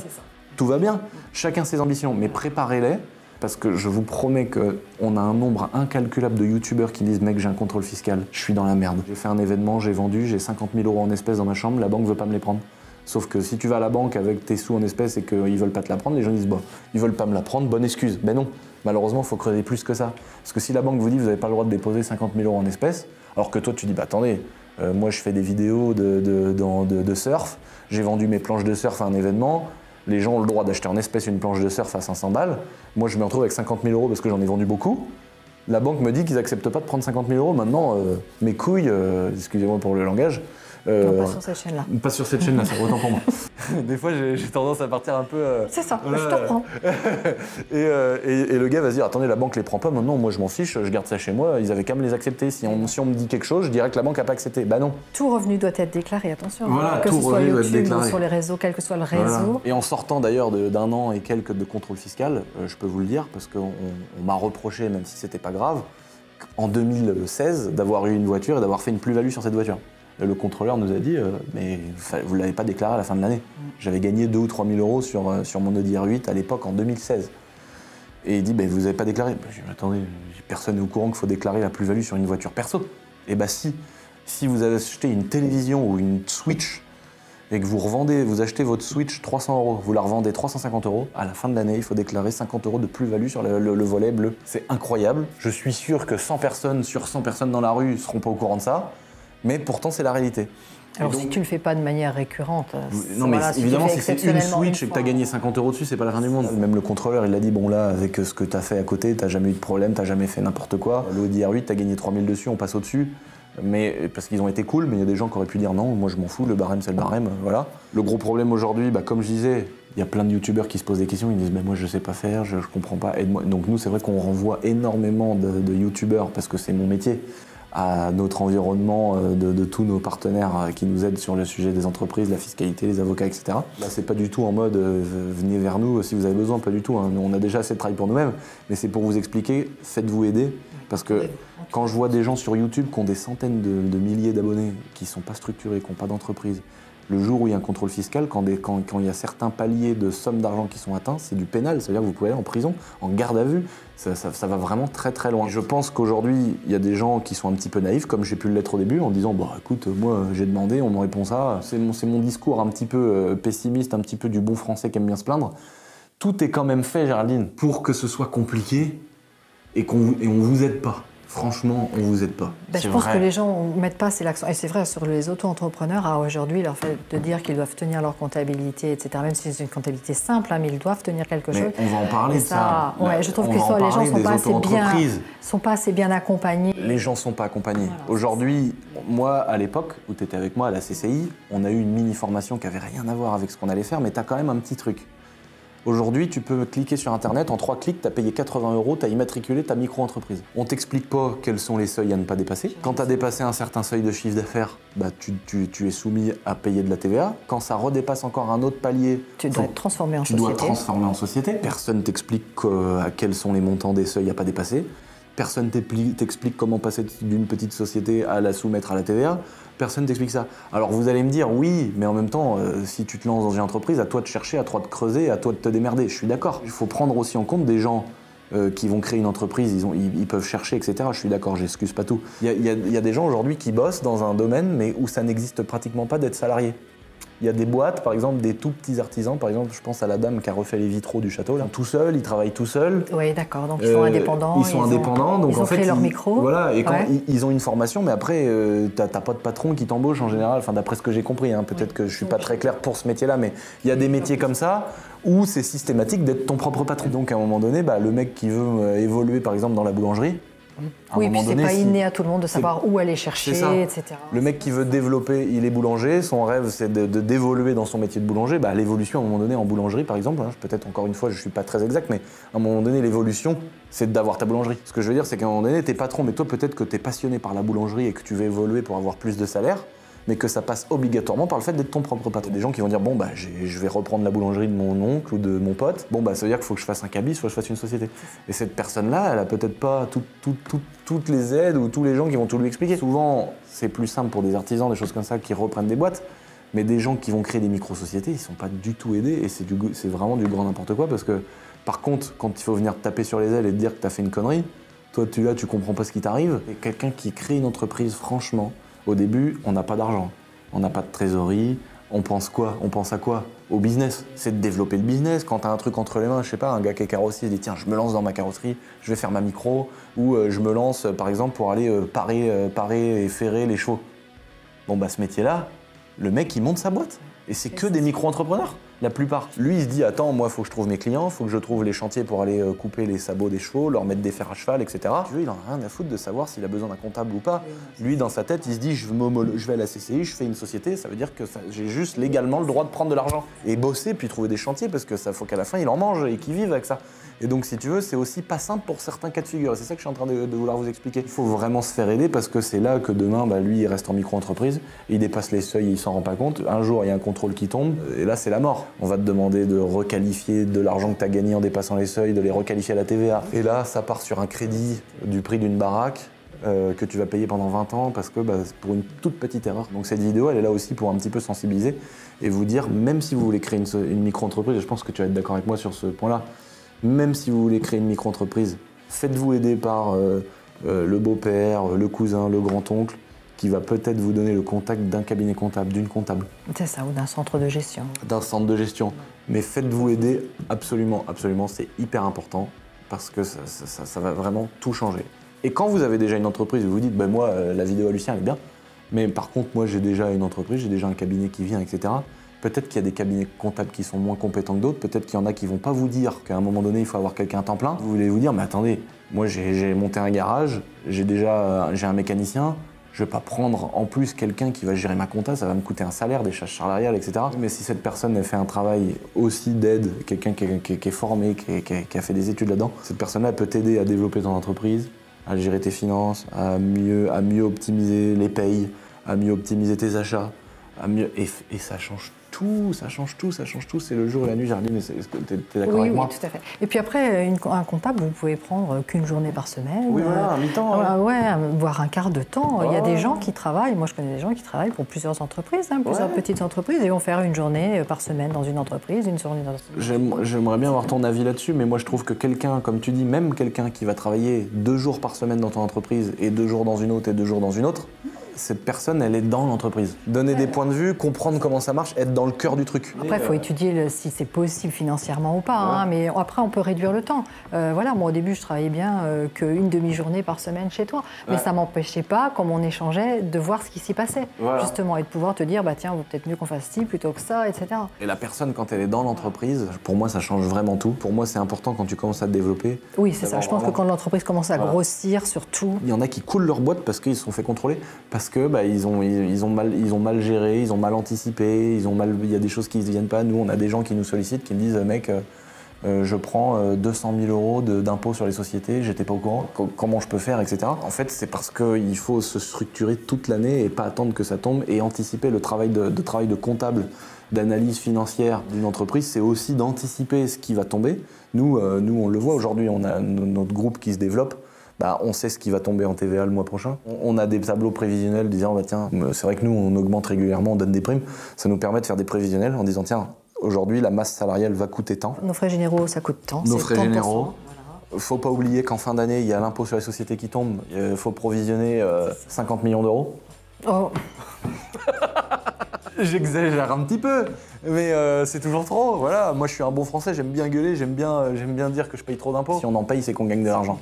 tout va bien. Chacun ses ambitions, mais préparez-les. Parce que je vous promets qu'on a un nombre incalculable de youtubeurs qui disent « Mec, j'ai un contrôle fiscal, je suis dans la merde. J'ai fait un événement, j'ai vendu, j'ai 50 000 € en espèces dans ma chambre, la banque veut pas me les prendre. » Sauf que si tu vas à la banque avec tes sous en espèces et qu'ils veulent pas te la prendre, les gens disent « Bon, ils veulent pas me la prendre, bonne excuse. » Ben non, malheureusement, il faut creuser plus que ça. Parce que si la banque vous dit « Vous n'avez pas le droit de déposer 50 000 € en espèces », alors que toi tu dis « Bah attendez, moi je fais des vidéos de surf, j'ai vendu mes planches de surf à un événement, les gens ont le droit d'acheter en espèces une planche de surf à 500 balles. Moi, je me retrouve avec 50 000 € parce que j'en ai vendu beaucoup. La banque me dit qu'ils n'acceptent pas de prendre 50 000 €. Maintenant, mes couilles, excusez-moi pour le langage. Pas sur cette chaîne-là. Pas sur cette chaîne-là, c'est autant pour moi. Des fois, j'ai tendance à partir un peu. C'est ça, je te reprends. Et le gars va se dire attendez, la banque les prend pas. Maintenant, moi, je m'en fiche, je garde ça chez moi. Ils avaient qu'à me les accepter. Si on me dit quelque chose, je dirais que la banque n'a pas accepté. Bah non. Tout revenu doit être déclaré, attention. Voilà, que tout ce soit revenu doit être YouTube ou déclaré. sur les réseaux, quel que soit le réseau. Voilà. Et en sortant d'ailleurs d'un an et quelques de contrôle fiscal, je peux vous le dire, parce qu'on m'a reproché, même si c'était pas grave, en 2016, d'avoir eu une voiture et d'avoir fait une plus-value sur cette voiture. Le contrôleur nous a dit mais vous ne l'avez pas déclaré à la fin de l'année. J'avais gagné 2 ou 3 000 € sur mon Audi R8 à l'époque en 2016. Et il dit vous n'avez pas déclaré. J'ai dit attendez, personne n'est au courant qu'il faut déclarer la plus-value sur une voiture perso. Et si vous avez acheté une télévision ou une Switch et que vous achetez votre Switch 300 €, vous la revendez 350 €, à la fin de l'année, il faut déclarer 50 € de plus-value sur le volet bleu. C'est incroyable. Je suis sûr que 100 personnes sur 100 personnes dans la rue ne seront pas au courant de ça. Mais pourtant, c'est la réalité. Alors, si tu le fais pas de manière récurrente, non, mais évidemment, si c'est une exceptionnellement Switch et que tu as gagné 50 € dessus, c'est pas la fin du monde. Même le contrôleur, il a dit bon, là, avec ce que tu as fait à côté, tu n'as jamais eu de problème, tu n'as jamais fait n'importe quoi. L'Audi R8, tu as gagné 3 000 dessus, on passe au-dessus. Mais parce qu'ils ont été cool, mais il y a des gens qui auraient pu dire non, moi je m'en fous, le barème c'est le barème, voilà. Le gros problème aujourd'hui, comme je disais, il y a plein de youtubeurs qui se posent des questions, ils disent moi je sais pas faire, je comprends pas, aide-moi. Donc nous, c'est vrai qu'on renvoie énormément de youtubeurs, parce que c'est mon métier, à notre environnement de tous nos partenaires qui nous aident sur le sujet des entreprises, la fiscalité, les avocats, etc. Là, c'est pas du tout en mode venez vers nous si vous avez besoin, pas du tout. Hein. On a déjà assez de travail pour nous-mêmes, mais c'est pour vous expliquer, faites-vous aider. Parce que quand je vois des gens sur YouTube qui ont des centaines de milliers d'abonnés, qui sont pas structurés, qui n'ont pas d'entreprise, le jour où il y a un contrôle fiscal, quand il y a certains paliers de sommes d'argent qui sont atteints, c'est du pénal, c'est-à-dire que vous pouvez aller en prison, en garde à vue, ça va vraiment très très loin. Et je pense qu'aujourd'hui, il y a des gens qui sont un petit peu naïfs, comme j'ai pu l'être au début, en disant écoute, moi j'ai demandé, on me répond ça, c'est mon discours un petit peu pessimiste, un petit peu du bon français qui aime bien se plaindre. Tout est quand même fait, Géraldine, pour que ce soit compliqué et on vous aide pas. Franchement, on vous aide pas. Je pense que les gens ne mettent pas assez l'accent. Et c'est vrai, sur les auto-entrepreneurs, aujourd'hui, leur fait de dire qu'ils doivent tenir leur comptabilité, etc. Même si c'est une comptabilité simple, mais ils doivent tenir quelque chose. On va en parler de ça. Ouais, je trouve que les gens ne sont pas assez bien accompagnés. Les gens ne sont pas accompagnés. Voilà, aujourd'hui, moi, à l'époque où tu étais avec moi à la CCI, on a eu une mini-formation qui n'avait rien à voir avec ce qu'on allait faire, mais tu as quand même un petit truc. Aujourd'hui, tu peux cliquer sur Internet, en 3 clics, tu as payé 80 €, tu as immatriculé ta micro-entreprise. On ne t'explique pas quels sont les seuils à ne pas dépasser. Quand tu as dépassé un certain seuil de chiffre d'affaires, tu es soumis à payer de la TVA. Quand ça redépasse encore un autre palier, tu dois être transformé en société. Personne ne t'explique quels sont les montants des seuils à ne pas dépasser. Personne t'explique comment passer d'une petite société à la soumettre à la TVA. Personne t'explique ça. Alors vous allez me dire, oui, mais en même temps, si tu te lances dans une entreprise, à toi de chercher, à toi de creuser, à toi de te démerder. Je suis d'accord. Il faut prendre aussi en compte des gens qui vont créer une entreprise, ils peuvent chercher, etc. Je suis d'accord, j'excuse pas tout. Il y a des gens aujourd'hui qui bossent dans un domaine, mais où ça n'existe pratiquement pas d'être salarié. Il y a des boîtes, par exemple, des tout petits artisans. Par exemple, je pense à la dame qui a refait les vitraux du château. Là. Tout seul, ils travaillent tout seuls. Oui, d'accord. Donc ils sont indépendants. Ils sont indépendants. Donc ils ont créé leur micro. Voilà. Et quand ils ont une formation, mais après, t'as pas de patron qui t'embauche en général. Enfin, d'après ce que j'ai compris. Hein. Peut-être que je suis pas très clair pour ce métier-là, mais il y a des métiers comme ça où c'est systématique d'être ton propre patron. Donc à un moment donné, le mec qui veut évoluer, par exemple, dans la boulangerie. Oui, puis c'est pas inné à tout le monde de savoir où aller chercher, etc. Le mec qui veut développer, il est boulanger, son rêve c'est d'évoluer dans son métier de boulanger. L'évolution à un moment donné en boulangerie par exemple, peut-être encore une fois je suis pas très exact, mais à un moment donné l'évolution c'est d'avoir ta boulangerie. Ce que je veux dire c'est qu'à un moment donné t'es patron, mais toi peut-être que t'es passionné par la boulangerie et que tu veux évoluer pour avoir plus de salaire, mais que ça passe obligatoirement par le fait d'être ton propre patron. Des gens qui vont dire bon je vais reprendre la boulangerie de mon oncle ou de mon pote, ça veut dire qu'il faut que je fasse un cabis, soit je fasse une société. Et cette personne-là, elle a peut-être pas toutes les aides ou tous les gens qui vont tout lui expliquer. Souvent, c'est plus simple pour des artisans, des choses comme ça, qui reprennent des boîtes, mais des gens qui vont créer des micro-sociétés, ils sont pas du tout aidés et c'est vraiment du grand n'importe quoi parce que par contre, quand il faut venir te taper sur les ailes et te dire que t'as fait une connerie, toi tu comprends pas ce qui t'arrive. Et quelqu'un qui crée une entreprise, franchement, au début, on n'a pas d'argent, on n'a pas de trésorerie, on pense quoi? On pense à quoi? Au business. C'est de développer le business. Quand tu as un truc entre les mains, je sais pas, un gars qui est carrossier, il dit tiens, je me lance dans ma carrosserie, je vais faire ma micro, ou je me lance par exemple pour aller parer et ferrer les chevaux. Ce métier-là, le mec il monte sa boîte. Et c'est que des micro-entrepreneurs, la plupart. Lui, il se dit, attends, moi, il faut que je trouve mes clients, il faut que je trouve les chantiers pour aller couper les sabots des chevaux, leur mettre des fers à cheval, etc. Tu veux, il en a rien à foutre de savoir s'il a besoin d'un comptable ou pas. Lui, dans sa tête, il se dit, je vais à la CCI, je fais une société, ça veut dire que j'ai juste légalement le droit de prendre de l'argent. Et bosser, puis trouver des chantiers, parce que ça faut qu'à la fin, il en mange et qu'il vive avec ça. Et donc, si tu veux, c'est aussi pas simple pour certains cas de figure. Et c'est ça que je suis en train de vouloir vous expliquer. Il faut vraiment se faire aider parce que c'est là que demain, lui, il reste en micro-entreprise, il dépasse les seuils, il s'en rend pas compte. Un jour, il y a un contrôle qui tombe, et là, c'est la mort. On va te demander de requalifier de l'argent que tu as gagné en dépassant les seuils, de les requalifier à la TVA. Et là, ça part sur un crédit du prix d'une baraque que tu vas payer pendant 20 ans parce que pour une toute petite erreur. Donc cette vidéo, elle est là aussi pour un petit peu sensibiliser et vous dire, même si vous voulez créer une micro-entreprise, et je pense que tu vas être d'accord avec moi sur ce point-là, même si vous voulez créer une micro-entreprise, faites-vous aider par le beau-père, le cousin, le grand-oncle, qui va peut-être vous donner le contact d'un cabinet comptable, d'une comptable. C'est ça, ou d'un centre de gestion. D'un centre de gestion. Mais faites-vous aider absolument, absolument, c'est hyper important parce que ça va vraiment tout changer. Et quand vous avez déjà une entreprise, vous vous dites, moi, la vidéo à Lucien, elle est bien, mais par contre, moi, j'ai déjà une entreprise, j'ai déjà un cabinet qui vient, etc. Peut-être qu'il y a des cabinets comptables qui sont moins compétents que d'autres, peut-être qu'il y en a qui vont pas vous dire qu'à un moment donné, il faut avoir quelqu'un à temps plein. Vous voulez vous dire, mais attendez, moi, j'ai monté un garage, j'ai un mécanicien, je vais pas prendre en plus quelqu'un qui va gérer ma compta, ça va me coûter un salaire, des charges salariales, etc. Mais si cette personne elle fait un travail aussi d'aide, quelqu'un qui est formé, qui a fait des études là-dedans, cette personne-là peut t'aider à développer ton entreprise, à gérer tes finances, à mieux optimiser les payes, à mieux optimiser tes achats, et ça change tout, c'est le jour et la nuit. Géraldine, est-ce que t'es d'accord avec moi? Oui, tout à fait. Et puis après, un comptable, vous pouvez prendre qu'une journée par semaine. Oui, voilà, un mi-temps. Voire un quart de temps. Il y a des gens qui travaillent, moi je connais des gens qui travaillent pour plusieurs entreprises, plusieurs petites entreprises, et vont faire une journée par semaine dans une entreprise, une journée dans une autre. J'aimerais bien avoir ton avis là-dessus, mais moi je trouve que quelqu'un, comme tu dis, même quelqu'un qui va travailler 2 jours par semaine dans ton entreprise et 2 jours dans une autre et 2 jours dans une autre, cette personne, elle est dans l'entreprise. Donner des points de vue, comprendre comment ça marche, être dans le cœur du truc. Après, il faut étudier si c'est possible financièrement ou pas, mais après, on peut réduire le temps. Moi, au début, je travaillais bien qu'une demi-journée par semaine chez toi, mais ça ne m'empêchait pas, comme on échangeait, de voir ce qui s'y passait, justement, et de pouvoir te dire, tiens, vaut peut-être mieux qu'on fasse ci plutôt que ça, etc. Et la personne, quand elle est dans l'entreprise, pour moi, ça change vraiment tout. Pour moi, c'est important quand tu commences à te développer. Oui, c'est ça. Je pense que quand l'entreprise commence à grossir, surtout... Il y en a qui coulent leur boîte parce qu'ils se sont fait contrôler, parce que ils ont mal géré, ils ont mal anticipé, il y a des choses qui ne viennent pas. Nous, on a des gens qui nous sollicitent, qui me disent, mec, je prends 200 000 € d'impôts sur les sociétés, j'étais pas au courant, comment je peux faire, etc. En fait, c'est parce qu'il faut se structurer toute l'année et pas attendre que ça tombe et anticiper le travail de comptable, d'analyse financière d'une entreprise, c'est aussi d'anticiper ce qui va tomber. Nous, on le voit aujourd'hui, on a notre groupe qui se développe. bah, on sait ce qui va tomber en TVA le mois prochain. On a des tableaux prévisionnels disant, bah, tiens, c'est vrai que nous, on augmente régulièrement, on donne des primes. Ça nous permet de faire des prévisionnels en disant, tiens, aujourd'hui, la masse salariale va coûter tant. Nos frais généraux, ça coûte tant. Nos frais généraux. Faut pas oublier qu'en fin d'année, il y a l'impôt sur les sociétés qui tombe. Il faut provisionner 50 millions d'euros. Oh. J'exagère un petit peu, mais c'est toujours trop. Voilà, moi je suis un bon Français, j'aime bien gueuler, j'aime bien dire que je paye trop d'impôts. Si on en paye, c'est qu'on gagne de l'argent.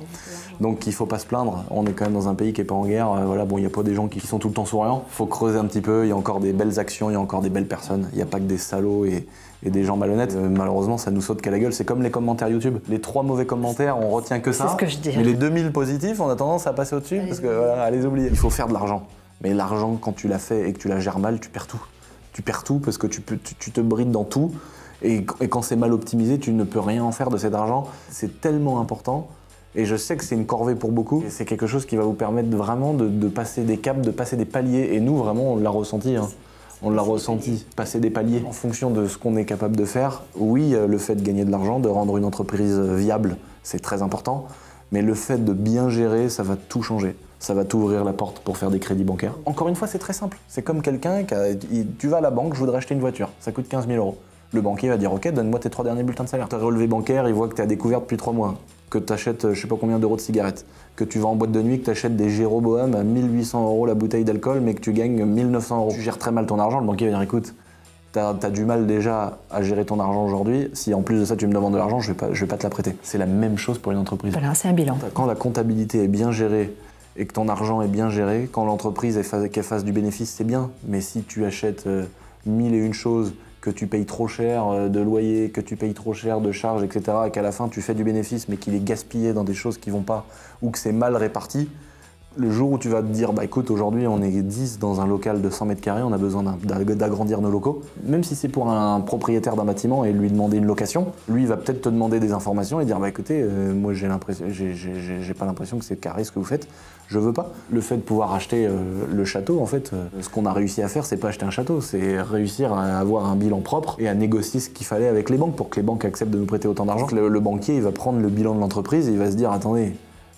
Donc il faut pas se plaindre. On est quand même dans un pays qui est pas en guerre. Voilà, bon, il y a pas des gens qui sont tout le temps souriants. Faut creuser un petit peu. Il y a encore des belles actions, il y a encore des belles personnes. Il y a pas que des salauds et des gens malhonnêtes. Malheureusement, ça nous saute qu'à la gueule. C'est comme les commentaires YouTube. Les 3 mauvais commentaires, on retient que ça. C'est ce que je dis. Mais les 2000 positifs, on a tendance à passer au-dessus parce que voilà, à les oublier. Il faut faire de l'argent. Mais l'argent, quand tu l'as fait et que tu la gères mal, tu perds tout. Tu perds tout parce que tu te brides dans tout. Et quand c'est mal optimisé, tu ne peux rien en faire de cet argent. C'est tellement important. Et je sais que c'est une corvée pour beaucoup. C'est quelque chose qui va vous permettre vraiment de passer des caps, de passer des paliers. Et nous, vraiment, on l'a ressenti. Hein. On l'a ressenti, passer des paliers en fonction de ce qu'on est capable de faire. Oui, le fait de gagner de l'argent, de rendre une entreprise viable, c'est très important. Mais le fait de bien gérer, ça va tout changer. Ça va t'ouvrir la porte pour faire des crédits bancaires. Encore une fois, c'est très simple. C'est comme quelqu'un tu vas à la banque, je voudrais acheter une voiture, ça coûte 15 000 euros. Le banquier va dire, ok, donne-moi tes 3 derniers bulletins de salaire. T'as relevé bancaire, il voit que t'es à découvert depuis 3 mois, que t'achètes je sais pas combien d'euros de cigarettes, que tu vas en boîte de nuit, que t'achètes des Jéroboam à 1800 euros la bouteille d'alcool, mais que tu gagnes 1900 euros. Tu gères très mal ton argent, le banquier va dire, écoute, t'as du mal déjà à gérer ton argent aujourd'hui, si en plus de ça tu me demandes de l'argent, je vais pas te la prêter. C'est la même chose pour une entreprise. Voilà, c'est un bilan. Quand la comptabilité est bien gérée, et que ton argent est bien géré, quand l'entreprise qu'elle fasse du bénéfice, c'est bien. Mais si tu achètes 1001 choses, que tu payes trop cher de loyer, que tu payes trop cher de charges, etc., et qu'à la fin tu fais du bénéfice, mais qu'il est gaspillé dans des choses qui vont pas, ou que c'est mal réparti, le jour où tu vas te dire, bah écoute, aujourd'hui on est 10 dans un local de 100 mètres carrés, on a besoin d'agrandir nos locaux, même si c'est pour un propriétaire d'un bâtiment et lui demander une location, lui il va peut-être te demander des informations et dire, bah écoutez, moi j'ai pas l'impression que c'est carré ce que vous faites, je veux pas. Le fait de pouvoir acheter le château, en fait, ce qu'on a réussi à faire, c'est pas acheter un château, c'est réussir à avoir un bilan propre et à négocier ce qu'il fallait avec les banques pour que les banques acceptent de nous prêter autant d'argent. Le banquier, il va prendre le bilan de l'entreprise et il va se dire, attendez,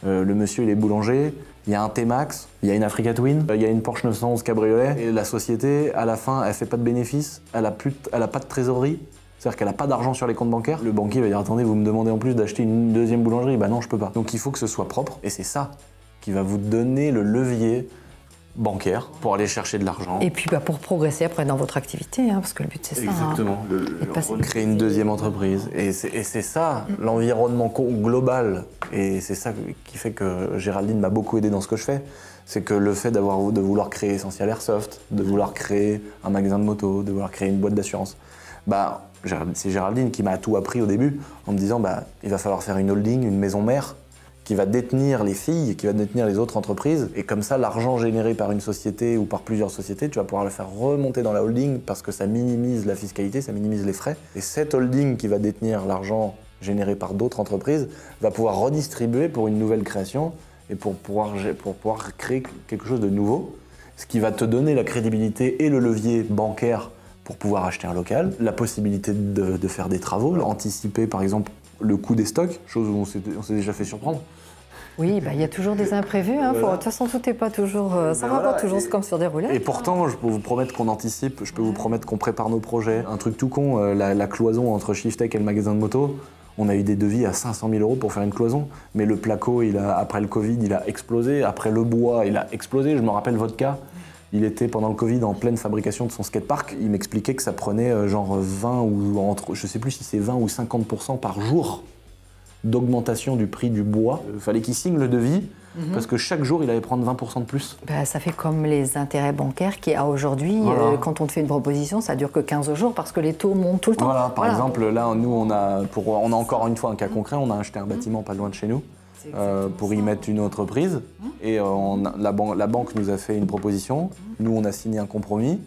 le monsieur il est boulanger, il y a un T-Max, il y a une Africa Twin, il y a une Porsche 911 cabriolet, et la société, à la fin, elle fait pas de bénéfices, elle a pas de trésorerie, c'est-à-dire qu'elle a pas d'argent sur les comptes bancaires. Le banquier va dire, attendez, vous me demandez en plus d'acheter une deuxième boulangerie, bah non, je peux pas. Donc il faut que ce soit propre, et c'est ça qui va vous donner le levier bancaire pour aller chercher de l'argent. Et puis pour progresser après dans votre activité, parce que le but c'est ça. Exactement, créer une deuxième entreprise. Et c'est ça, l'environnement global. Et c'est ça qui fait que Géraldine m'a beaucoup aidé dans ce que je fais. C'est que le fait de vouloir créer Essential Airsoft, de vouloir créer un magasin de moto, de vouloir créer une boîte d'assurance, c'est Géraldine qui m'a tout appris au début en me disant il va falloir faire une holding, une maison mère, qui va détenir les filles, qui va détenir les autres entreprises. Et comme ça, l'argent généré par une société ou par plusieurs sociétés, tu vas pouvoir le faire remonter dans la holding parce que ça minimise la fiscalité, ça minimise les frais. Et cette holding qui va détenir l'argent généré par d'autres entreprises va pouvoir redistribuer pour une nouvelle création et pour pouvoir créer quelque chose de nouveau, ce qui va te donner la crédibilité et le levier bancaire pour pouvoir acheter un local, la possibilité de faire des travaux, anticiper par exemple le coût des stocks, chose où on s'est déjà fait surprendre. Oui, il y a toujours des imprévus. De toute façon, tout n'est pas toujours, ça va pas toujours comme sur des roulettes. Et pourtant, je peux vous promettre qu'on anticipe, je peux vous promettre qu'on prépare nos projets. Un truc tout con, la cloison entre Shiftech et le magasin de moto, on a eu des devis à 500 000 euros pour faire une cloison. Mais le placo, après le Covid, il a explosé. Après le bois, il a explosé. Je me rappelle votre cas. Il était pendant le Covid en pleine fabrication de son skatepark. Il m'expliquait que ça prenait genre 20 ou je sais plus si c'est 20 ou 50% par jour d'augmentation du prix du bois. Il fallait qu'il signe le devis parce que chaque jour il allait prendre 20% de plus. Ça fait comme les intérêts bancaires qui a aujourd'hui. Voilà. Quand on te fait une proposition, ça dure que 15 jours parce que les taux montent tout le temps. Voilà, par exemple, là nous on a encore une fois un cas concret, on a acheté un bâtiment pas loin de chez nous. Pour y mettre une entreprise. Et la banque nous a fait une proposition. Nous, on a signé un compromis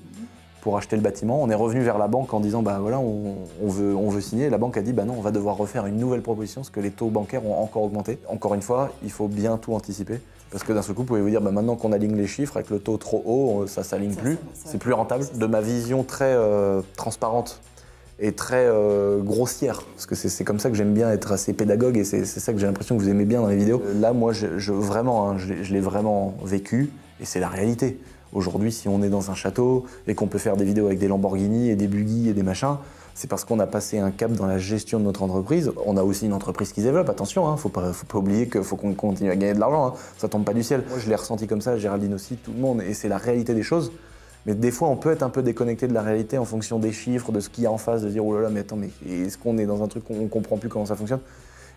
pour acheter le bâtiment. On est revenu vers la banque en disant voilà, on veut signer. Et la banque a dit non, on va devoir refaire une nouvelle proposition parce que les taux bancaires ont encore augmenté. Encore une fois, il faut bien tout anticiper. Parce que d'un seul coup, vous pouvez vous dire maintenant qu'on aligne les chiffres avec le taux trop haut, ça s'aligne plus. C'est plus rentable. De ma vision très transparente et très grossière. Parce que c'est comme ça que j'aime bien être assez pédagogue et c'est ça que j'ai l'impression que vous aimez bien dans les vidéos. Là, moi, vraiment, hein, je l'ai vraiment vécu et c'est la réalité. Aujourd'hui, si on est dans un château et qu'on peut faire des vidéos avec des Lamborghini et des buggy et des machins, c'est parce qu'on a passé un cap dans la gestion de notre entreprise. On a aussi une entreprise qui se développe, attention, hein, faut pas oublier qu'il faut qu'on continue à gagner de l'argent, hein, ça tombe pas du ciel. Moi, je l'ai ressenti comme ça, Géraldine aussi, tout le monde, et c'est la réalité des choses. Mais des fois, on peut être un peu déconnecté de la réalité en fonction des chiffres, de ce qu'il y a en face, de dire « Oh là là, mais attends, mais est-ce qu'on est dans un truc qu'on comprend plus comment ça fonctionne ?»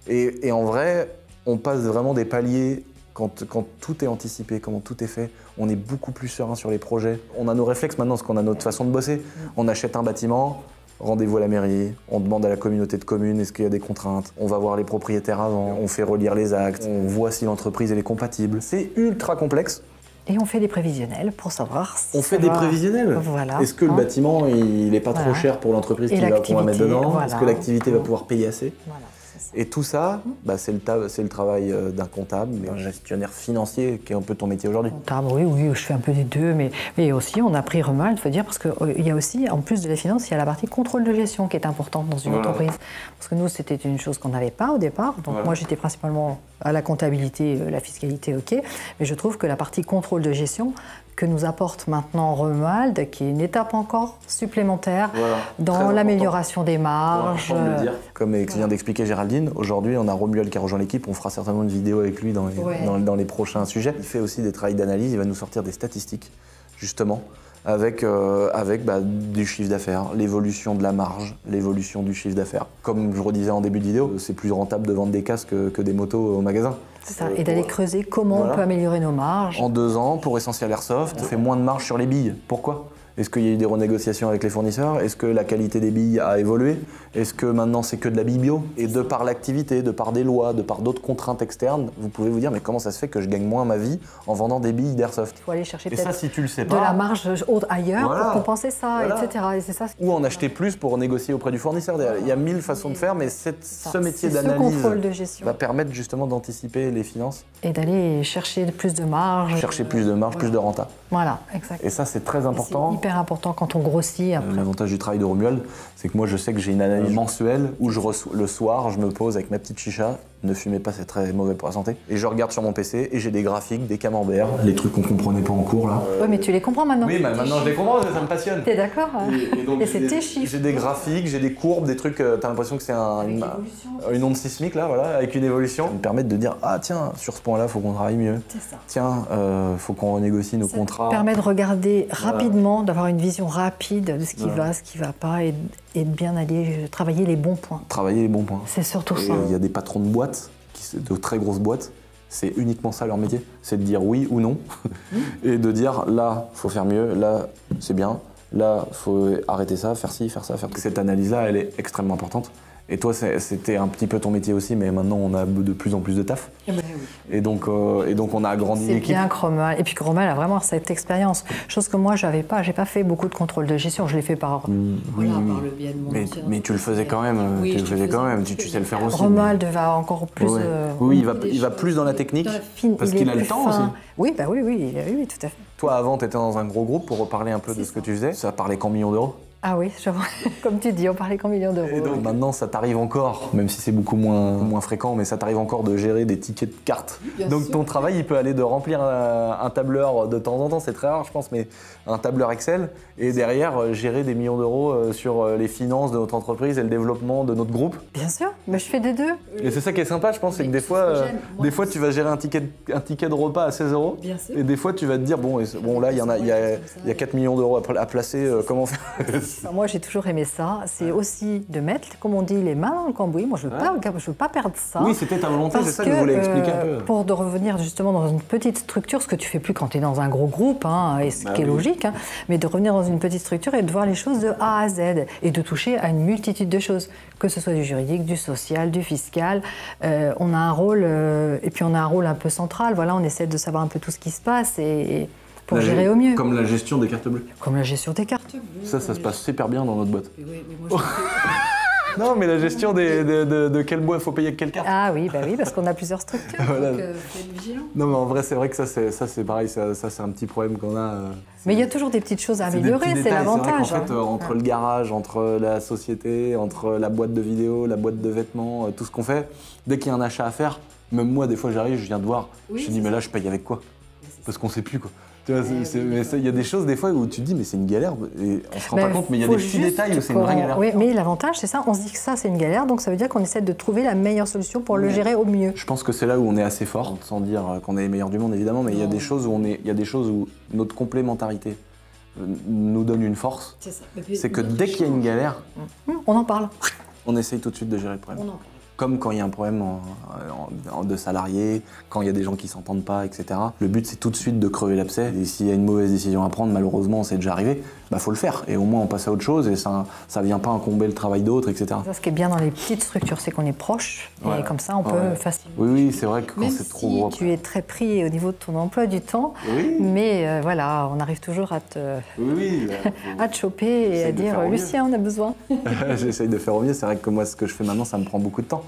Et en vrai, on passe vraiment des paliers. Quand tout est anticipé, comment tout est fait, on est beaucoup plus serein sur les projets. On a nos réflexes maintenant, parce qu'on a notre façon de bosser. On achète un bâtiment, rendez-vous à la mairie, on demande à la communauté de communes est-ce qu'il y a des contraintes, on va voir les propriétaires avant, on fait relire les actes, on voit si l'entreprise est compatible. C'est ultra complexe. Et on fait des prévisionnels pour savoir si on fait des prévisionnels. Voilà. Est-ce que le bâtiment, il n'est pas trop cher pour l'entreprise qu'on va mettre dedans? Voilà. Est-ce que l'activité va pouvoir payer assez? Voilà. Et tout ça, bah, c'est le travail d'un comptable, d'un gestionnaire financier, qui est un peu ton métier aujourd'hui. Comptable, oui, je fais un peu des deux, mais aussi on a pris Remal, il faut dire, parce qu'il y a aussi, en plus de la finance, il y a la partie contrôle de gestion qui est importante dans une entreprise. Parce que nous, c'était une chose qu'on n'avait pas au départ. Donc moi, j'étais principalement à la comptabilité, la fiscalité, ok. Mais je trouve que la partie contrôle de gestion que nous apporte maintenant Romuald, qui est une étape encore supplémentaire dans l'amélioration des marges. Comme vient d'expliquer Géraldine, aujourd'hui on a Romuald qui a rejoint l'équipe, on fera certainement une vidéo avec lui dans les prochains sujets. Il fait aussi des travaux d'analyse, il va nous sortir des statistiques, justement, avec du chiffre d'affaires, l'évolution de la marge, l'évolution du chiffre d'affaires. Comme je redisais en début de vidéo, c'est plus rentable de vendre des casques que des motos au magasin. C'est ça, et d'aller creuser comment on peut améliorer nos marges. En 2 ans, pour Essentiel Airsoft, on fait moins de marge sur les billes. Pourquoi ? Est-ce qu'il y a eu des renégociations avec les fournisseurs? Est-ce que la qualité des billes a évolué? Est-ce que maintenant c'est que de la bille bio? Et de par l'activité, de par des lois, de par d'autres contraintes externes, vous pouvez vous dire mais comment ça se fait que je gagne moins ma vie en vendant des billes d'airsoft? Il faut aller chercher peut-être si tu le sais pas, de la marge ailleurs pour compenser ça, etc. Et c'est ça. Ou en acheter plus pour négocier auprès du fournisseur. Il y a 1000 façons de faire, mais ce métier d'analyse va permettre justement d'anticiper les finances. Et d'aller chercher plus de marge. Chercher plus de marge, plus de renta. Voilà, exactement. Et ça c'est très important. Hyper important quand on grossit. L'avantage du travail de Romuald, c'est que moi je sais que j'ai une analyse mensuelle où le soir je me pose avec ma petite chicha, ne fumez pas, c'est très mauvais pour la santé, et je regarde sur mon PC et j'ai des graphiques, des camemberts, les trucs qu'on comprenait pas en cours là. Oui, mais tu les comprends maintenant. Oui, maintenant je les comprends, ça me passionne. T'es d'accord? Et c'est tes chiffres. J'ai des graphiques, j'ai des courbes, des trucs, t'as l'impression que c'est une onde sismique là, voilà, avec une évolution. Ça me permet de dire, ah tiens, sur ce point-là, faut qu'on travaille mieux. C'est ça. Tiens, faut qu'on renégocie nos contrats. Ça permet de regarder rapidement, d'avoir une vision rapide de ce qui va, ce qui va pas, et de bien aller travailler les bons points. Travailler les bons points. C'est surtout ça. Il y a des patrons de boîtes, de très grosses boîtes, c'est uniquement ça leur métier, c'est de dire oui ou non, et de dire là, faut faire mieux, là, c'est bien, là, faut arrêter ça, faire ci, faire ça, faire ça. Cette analyse-là, elle est extrêmement importante. Et toi, c'était un petit peu ton métier aussi, mais maintenant, on a de plus en plus de taf. Oui. Et donc, on a agrandi l'équipe. C'est bien que Romuald, et puis que Romuald a vraiment cette expérience. Chose que moi, j'avais pas. J'ai pas fait beaucoup de contrôle de gestion. Je l'ai fait par le biais de mon ancien. Mais tu le faisais quand même. Oui, tu le faisais quand même. Tu sais le faire aussi. Romuald va encore plus. Oui, il va plus dans la technique. Parce qu'il a le temps aussi. Oui, bah oui, tout à fait. Toi, avant, tu étais dans un gros groupe pour reparler un peu de ce que tu faisais. Ça parlait qu'en millions d'euros. Ah oui, comme tu dis, on parlait qu'en millions d'euros. Et donc maintenant, ça t'arrive encore, même si c'est beaucoup moins fréquent, mais ça t'arrive encore de gérer des tickets de cartes. Donc ton travail, il peut aller de remplir un tableur de temps en temps, c'est très rare, je pense, mais un tableur Excel, et derrière, gérer des millions d'euros sur les finances de notre entreprise et le développement de notre groupe. Bien sûr, mais je fais des deux. Et c'est ça qui est sympa, je pense, c'est que des fois, tu vas gérer un ticket de repas à 16 euros, et des fois, tu vas te dire, bon là, il y a 4 millions d'euros à placer, comment faire? Moi, j'ai toujours aimé ça. C'est aussi de mettre, comme on dit, les mains dans le cambouis. Moi, je veux pas perdre ça. Oui, c'était ta volonté, c'est ça que je voulais expliquer un peu. Pour de revenir justement dans une petite structure, ce que tu fais plus quand tu es dans un gros groupe, et ce qui est logique, mais de revenir dans une petite structure et de voir les choses de A à Z et de toucher à une multitude de choses, que ce soit du juridique, du social, du fiscal. On a un rôle, et puis on a un rôle un peu central. Voilà, on essaie de savoir un peu tout ce qui se passe et pour gérer au mieux. Comme la gestion des cartes bleues. Comme la gestion des cartes bleues. Ça se passe super bien dans notre boîte. Oui, mais moi, Non, mais la gestion de quel bois il faut payer quelle carte. Ah oui, bah oui, parce qu'on a plusieurs structures. Voilà. Donc, faut être vigilant. Non, mais en vrai, c'est vrai que ça c'est pareil, ça c'est un petit problème qu'on a. Mais il y a toujours des petites choses à C'est des améliorer, petits c'est détails. l'avantage. C'est vrai qu'en fait, entre le garage, entre la société, entre la boîte de vidéo, la boîte de vêtements, tout ce qu'on fait, dès qu'il y a un achat à faire, même moi, des fois, j'arrive, je viens de voir, je me dis, mais là, je paye avec quoi? Parce qu'on sait plus, quoi. Tu vois, mais il y a des choses, des fois, où tu te dis, mais c'est une galère, et on se rend pas compte, mais il y a des petits détails où c'est une vraie galère. Oui, mais l'avantage, c'est ça, on se dit que ça, c'est une galère, donc ça veut dire qu'on essaie de trouver la meilleure solution pour le gérer au mieux. Je pense que c'est là où on est assez fort, sans dire qu'on est les meilleurs du monde, évidemment, mais il y a des choses où il y a des choses où notre complémentarité nous donne une force. C'est que dès qu'il y a une galère, on en parle. On essaye tout de suite de gérer le problème. On en parle. Comme quand il y a un problème de salariés, quand il y a des gens qui s'entendent pas, etc. Le but, c'est tout de suite de crever l'abcès. Et s'il y a une mauvaise décision à prendre, malheureusement, c'est déjà arrivé, bah faut le faire. Et au moins, on passe à autre chose et ça vient pas incomber le travail d'autres, etc. Ça, ce qui est bien dans les petites structures, c'est qu'on est proche et comme ça, on peut facilement. Oui, c'est vrai que quand c'est trop gros. Tu es très pris au niveau de ton emploi du temps, mais voilà, on arrive toujours à te choper et à dire Lucien, on a besoin. J'essaye de faire au mieux. C'est vrai que moi, ce que je fais maintenant, ça me prend beaucoup de temps.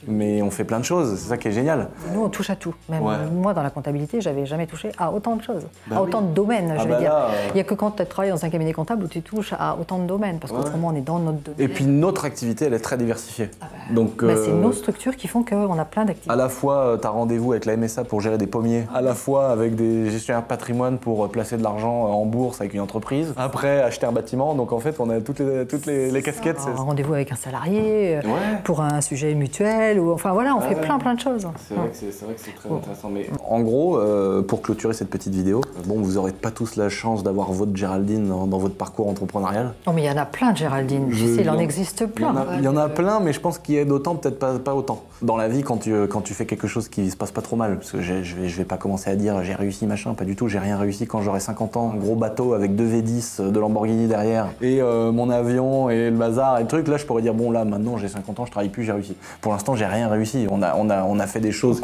Mais on fait plein de choses, c'est ça qui est génial. Nous, on touche à tout. Même moi, dans la comptabilité, j'avais jamais touché à autant de choses, à autant de domaines, je veux dire. Il n'y a que quand tu travailles dans un cabinet comptable où tu touches à autant de domaines, parce qu'autrement, on est dans notre domaine. Et puis, notre activité, elle est très diversifiée. Donc, c'est nos structures qui font qu'on a plein d'activités. À la fois, tu as rendez-vous avec la MSA pour gérer des pommiers, à la fois avec des gestionnaires de patrimoine pour placer de l'argent en bourse avec une entreprise, après acheter un bâtiment. Donc, en fait, on a toutes les casquettes. Un rendez-vous avec un salarié, pour un sujet mutuel, ou enfin voilà, on fait plein de choses. C'est vrai que c'est très intéressant. Mais en gros, pour clôturer cette petite vidéo, bon, vous n'aurez pas tous la chance d'avoir votre Géraldine dans votre parcours entrepreneurial. Non, mais il y en a plein de Géraldine. Il en existe plein. Il y en a plein, mais je pense qu'il y a d'autant, peut-être pas autant. Dans la vie, quand tu fais quelque chose qui se passe pas trop mal, parce que je vais pas commencer à dire j'ai réussi machin, pas du tout, j'ai rien réussi quand j'aurai 50 ans, un gros bateau avec 2 V10 de Lamborghini derrière, et mon avion et le bazar et le truc, là je pourrais dire bon là maintenant j'ai 50 ans, je travaille plus, j'ai réussi. Pour l'instant j'ai rien réussi, on a fait des choses.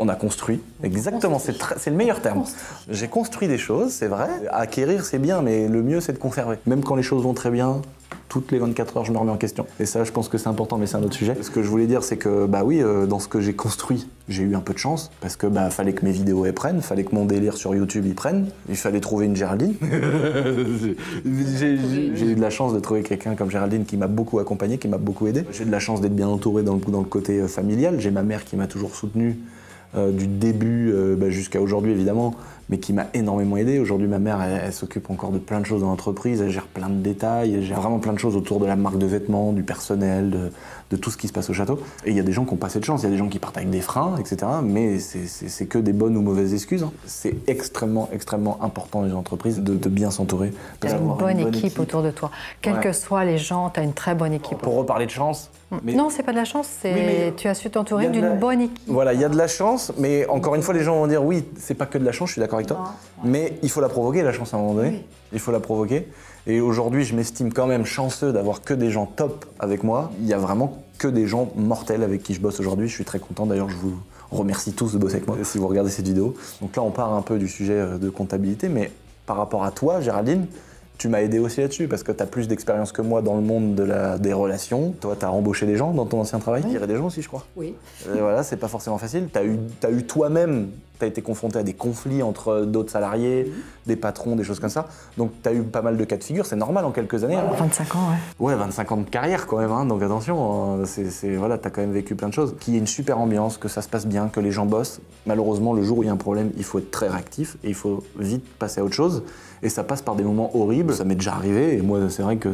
On a construit, exactement, c'est le meilleur terme. J'ai construit des choses, c'est vrai, acquérir c'est bien, mais le mieux c'est de conserver. Même quand les choses vont très bien, toutes les 24 heures, je me remets en question. Et ça, je pense que c'est important, mais c'est un autre sujet. Ce que je voulais dire, c'est que, bah oui, dans ce que j'ai construit, j'ai eu un peu de chance, parce que fallait que mes vidéos elles prennent, fallait que mon délire sur YouTube il prenne, il fallait trouver une Géraldine. J'ai eu de la chance de trouver quelqu'un comme Géraldine qui m'a beaucoup accompagné, qui m'a beaucoup aidé. J'ai de la chance d'être bien entouré dans le côté familial. J'ai ma mère qui m'a toujours soutenu du début jusqu'à aujourd'hui, évidemment, mais qui m'a énormément aidé. Aujourd'hui, ma mère, elle s'occupe encore de plein de choses dans l'entreprise, elle gère plein de détails, elle gère vraiment plein de choses autour de la marque de vêtements, du personnel, de tout ce qui se passe au château. Et il y a des gens qui ont pas cette chance, il y a des gens qui partent avec des freins, etc. Mais c'est que des bonnes ou mauvaises excuses. Hein. C'est extrêmement, extrêmement important dans les entreprises de bien s'entourer. Tu as une bonne équipe autour de toi. Quels que soient les gens, tu as une très bonne équipe. Pour reparler de chance... Mais... Non, c'est pas de la chance, tu as su t'entourer d'une bonne équipe. Voilà, il y a de la chance, mais encore une fois, les gens vont dire oui, c'est pas que de la chance, je suis d'accord avec toi, mais il faut la provoquer, la chance, à un moment donné. Oui. Il faut la provoquer. Et aujourd'hui, je m'estime quand même chanceux d'avoir que des gens top avec moi. Il y a vraiment que des gens mortels avec qui je bosse aujourd'hui. Je suis très content, d'ailleurs, je vous remercie tous de bosser avec moi si vous regardez cette vidéo. Donc là, on part un peu du sujet de comptabilité, mais par rapport à toi, Géraldine, tu m'as aidé aussi là-dessus parce que tu as plus d'expérience que moi dans le monde des relations. Toi, tu as embauché des gens dans ton ancien travail. Il y avait des gens aussi, je crois. Oui. Voilà, c'est pas forcément facile. Tu as eu toi-même, tu as été confronté à des conflits entre d'autres salariés, des patrons, des choses comme ça. Donc tu as eu pas mal de cas de figure, c'est normal en quelques années. 25 ans, ouais. Ouais, 25 ans de carrière quand même, hein, donc attention, voilà, tu as quand même vécu plein de choses. Qu'il y ait une super ambiance, que ça se passe bien, que les gens bossent. Malheureusement, le jour où il y a un problème, il faut être très réactif et il faut vite passer à autre chose. Et ça passe par des moments horribles. Ça m'est déjà arrivé et moi, c'est vrai que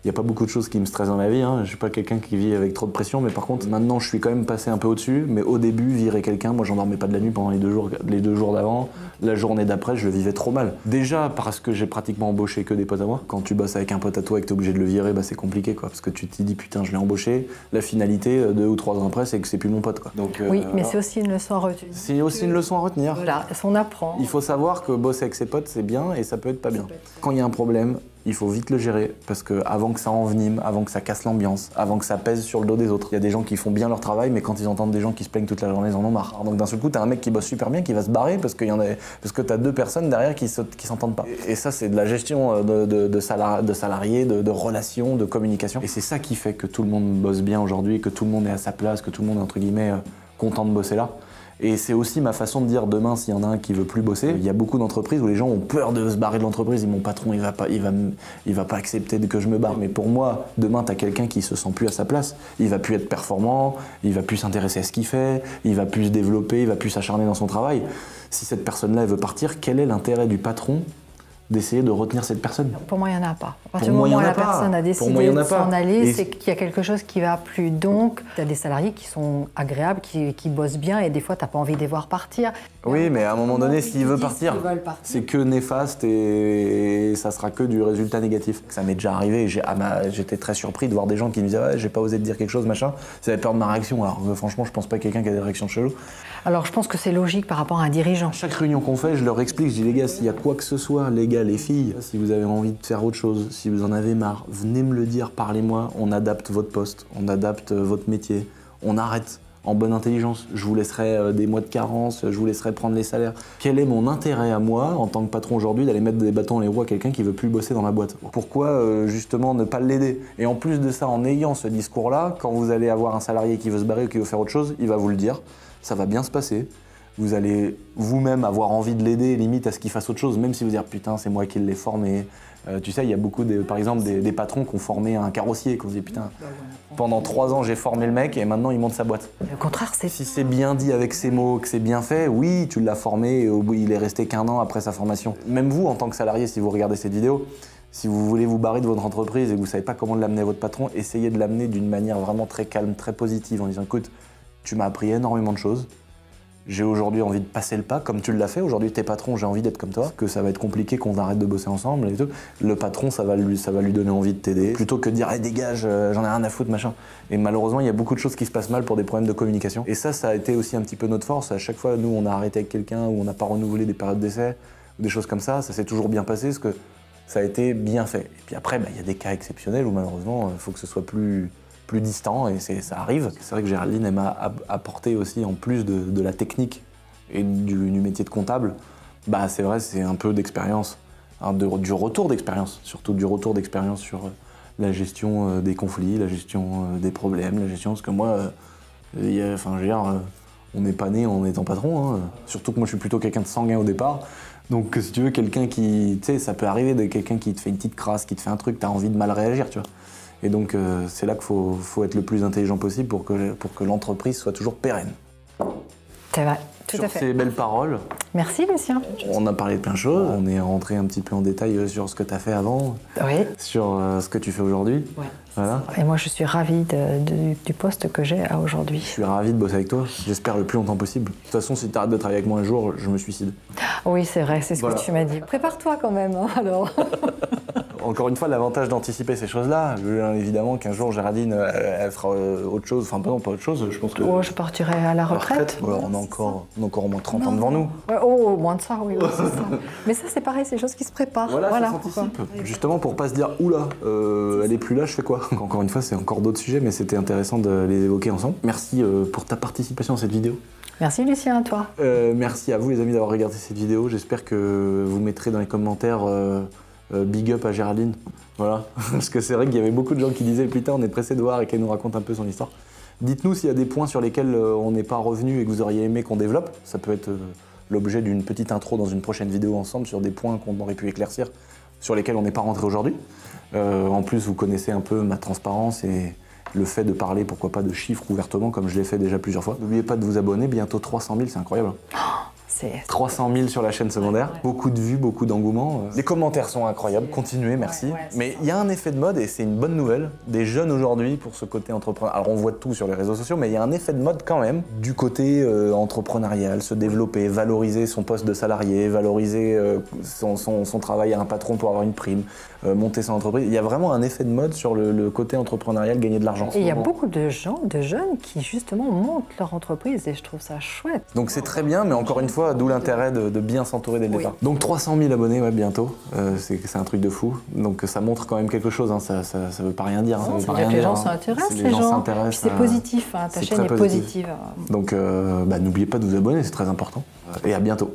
il n'y a pas beaucoup de choses qui me stressent dans la vie. Hein. Je ne suis pas quelqu'un qui vit avec trop de pression, mais par contre, maintenant, je suis quand même passé un peu au-dessus. Mais au début, virer quelqu'un, moi, j'en dormais pas de la nuit pendant les 2 jours d'avant. La journée d'après, je le vivais trop mal. Déjà, parce que j'ai pratiquement embauché que des potes à moi. Quand tu bosses avec un pote à toi et que tu es obligé de le virer, c'est compliqué, quoi. Parce que tu te dis, putain, je l'ai embauché. La finalité, 2 ou 3 ans après, c'est que c'est plus mon pote, quoi. Donc, oui, mais c'est aussi une leçon à retenir. C'est aussi une leçon à retenir. Voilà, on apprend. Il faut savoir que bosser avec ses potes, c'est bien et ça peut être pas bien. Quand il y a un problème, il faut vite le gérer parce que avant que ça envenime, avant que ça casse l'ambiance, avant que ça pèse sur le dos des autres. Il y a des gens qui font bien leur travail, mais quand ils entendent des gens qui se plaignent toute la journée, ils en ont marre. Alors donc d'un seul coup, t'as un mec qui bosse super bien qui va se barrer parce que t'as deux personnes derrière qui s'entendent pas. Et ça, c'est de la gestion de salariés, de relations, de communication. Et c'est ça qui fait que tout le monde bosse bien aujourd'hui, que tout le monde est à sa place, que tout le monde est entre guillemets content de bosser là. Et c'est aussi ma façon de dire demain, s'il y en a un qui veut plus bosser, il y a beaucoup d'entreprises où les gens ont peur de se barrer de l'entreprise. Mon patron, il va pas accepter que je me barre. Mais pour moi, demain, tu as quelqu'un qui se sent plus à sa place. Il va plus être performant, il va plus s'intéresser à ce qu'il fait, il va plus se développer, il va plus s'acharner dans son travail. Si cette personne-là, elle veut partir, quel est l'intérêt du patron d'essayer de retenir cette personne? Pour moi, il n'y en a pas. À partir du moment où la personne a décidé de s'en aller, c'est qu'il y a quelque chose qui ne va plus. Donc, tu as des salariés qui sont agréables, qui bossent bien, et des fois, tu n'as pas envie de les voir partir. Oui, mais à un moment donné, s'ils veulent partir, c'est que néfaste et ça sera que du résultat négatif. Ça m'est déjà arrivé, j'étais très surpris de voir des gens qui me disaient ouais, j'ai pas osé te dire quelque chose, machin. Ils avaient peur de ma réaction. Alors franchement, je pense pas quelqu'un qui a des réactions chelou. Alors, je pense que c'est logique par rapport à un dirigeant. Chaque réunion qu'on fait, je leur explique, je dis les gars, s'il y a quoi que ce soit, les gars, les filles, si vous avez envie de faire autre chose, si vous en avez marre, venez me le dire, parlez-moi, on adapte votre poste, on adapte votre métier, on arrête en bonne intelligence. Je vous laisserai des mois de carence, je vous laisserai prendre les salaires. Quel est mon intérêt à moi, en tant que patron aujourd'hui, d'aller mettre des bâtons dans les roues à quelqu'un qui veut plus bosser dans ma boîte? Pourquoi justement ne pas l'aider? Et en plus de ça, en ayant ce discours-là, quand vous allez avoir un salarié qui veut se barrer ou qui veut faire autre chose, il va vous le dire, ça va bien se passer. Vous allez vous-même avoir envie de l'aider, limite à ce qu'il fasse autre chose, même si vous dites putain, c'est moi qui l'ai formé. Tu sais, il y a beaucoup, par exemple, des patrons qui ont formé un carrossier, qui ont dit putain, pendant 3 ans j'ai formé le mec et maintenant il monte sa boîte. Le contraire, c'est. Si c'est bien dit avec ces mots, que c'est bien fait, oui, tu l'as formé et au bout, il est resté qu'1 an après sa formation. Même vous, en tant que salarié, si vous regardez cette vidéo, si vous voulez vous barrer de votre entreprise et que vous ne savez pas comment l'amener à votre patron, essayez de l'amener d'une manière vraiment très calme, très positive, en disant écoute, tu m'as appris énormément de choses. J'ai aujourd'hui envie de passer le pas, comme tu l'as fait. Aujourd'hui, t'es patron, j'ai envie d'être comme toi. Que ça va être compliqué qu'on arrête de bosser ensemble et tout. Le patron, ça va lui donner envie de t'aider. Plutôt que de dire, hey, dégage, j'en ai rien à foutre, machin. Et malheureusement, il y a beaucoup de choses qui se passent mal pour des problèmes de communication. Et ça a été aussi un petit peu notre force. À chaque fois, nous, on a arrêté avec quelqu'un ou on n'a pas renouvelé des périodes d'essai, ou des choses comme ça. Ça s'est toujours bien passé parce que ça a été bien fait. Et puis après, il y a des cas exceptionnels où malheureusement, il faut que ce soit plus distant et ça arrive. C'est vrai que Géraldine, elle m'a apporté aussi, en plus de la technique et du métier de comptable, c'est vrai, c'est un peu d'expérience, hein, du retour d'expérience, surtout du retour d'expérience sur la gestion des conflits, la gestion des problèmes, la gestion, parce que moi, on n'est pas né en étant patron, hein. Surtout que moi je suis plutôt quelqu'un de sanguin au départ. Donc si tu veux, quelqu'un qui, tu sais, ça peut arriver de quelqu'un qui te fait une petite crasse, qui te fait un truc, t'as envie de mal réagir, tu vois. Et donc c'est là qu'il faut être le plus intelligent possible pour que l'entreprise soit toujours pérenne. C'est vrai, tout à fait. Sur ces belles paroles. Merci Lucien. On a parlé de plein de choses, on est rentré un petit peu en détail sur ce que tu as fait avant, oui. Sur ce que tu fais aujourd'hui. Ouais. Voilà. Et moi je suis ravie du poste que j'ai aujourd'hui. Je suis ravi de bosser avec toi, j'espère le plus longtemps possible. De toute façon, si tu arrêtes de travailler avec moi un jour, je me suicide. Oui, c'est vrai, c'est ce que tu m'as dit. Prépare-toi quand même, hein, alors. Encore une fois, l'avantage d'anticiper ces choses-là, évidemment qu'un jour Géraldine, elle fera autre chose, enfin pas autre chose, je pense que... Oh, je partirai à la retraite. Ouais, on a encore au moins 30 ans devant nous. Ouais, oh, moins de ça, oui, c'est ça. Mais ça, c'est pareil, c'est des choses qui se préparent. Voilà, ça s'anticipe. Justement pour pas se dire, oula, elle est plus là, je fais quoi? Encore une fois, c'est encore d'autres sujets, mais c'était intéressant de les évoquer ensemble. Merci pour ta participation à cette vidéo. Merci Lucien, à toi. Merci à vous les amis d'avoir regardé cette vidéo. J'espère que vous mettrez dans les commentaires big up à Géraldine. Voilà. Parce que c'est vrai qu'il y avait beaucoup de gens qui disaient putain, on est pressé de voir et qu'elle nous raconte un peu son histoire. Dites-nous s'il y a des points sur lesquels on n'est pas revenu et que vous auriez aimé qu'on développe. Ça peut être l'objet d'une petite intro dans une prochaine vidéo ensemble sur des points qu'on aurait pu éclaircir, sur lesquels on n'est pas rentré aujourd'hui. En plus, vous connaissez un peu ma transparence et le fait de parler, pourquoi pas, de chiffres ouvertement, comme je l'ai fait déjà plusieurs fois. N'oubliez pas de vous abonner, bientôt 300 000, c'est incroyable. 300 000 sur la chaîne secondaire, beaucoup de vues, beaucoup d'engouement. Les commentaires sont incroyables, continuez, merci. Mais il y a un effet de mode et c'est une bonne nouvelle des jeunes aujourd'hui pour ce côté entrepreneur. Alors on voit tout sur les réseaux sociaux, mais il y a un effet de mode quand même du côté entrepreneurial, se développer, valoriser son poste de salarié, valoriser son travail à un patron pour avoir une prime, monter son entreprise. Il y a vraiment un effet de mode sur le côté entrepreneurial, gagner de l'argent. Et il y a beaucoup de gens, de jeunes qui justement montent leur entreprise et je trouve ça chouette. Donc c'est très bien, mais encore une fois, vois, d'où l'intérêt de bien s'entourer dès le départ. Donc 300 000 abonnés, ouais, bientôt. C'est un truc de fou. Donc ça montre quand même quelque chose. Hein. Ça veut pas rien dire. Hein. Ça veut dire que les gens s'intéressent, les gens s'intéressent. C'est positif. Hein. Ta chaîne est positive. Donc n'oubliez pas de vous abonner, c'est très important. Et à bientôt.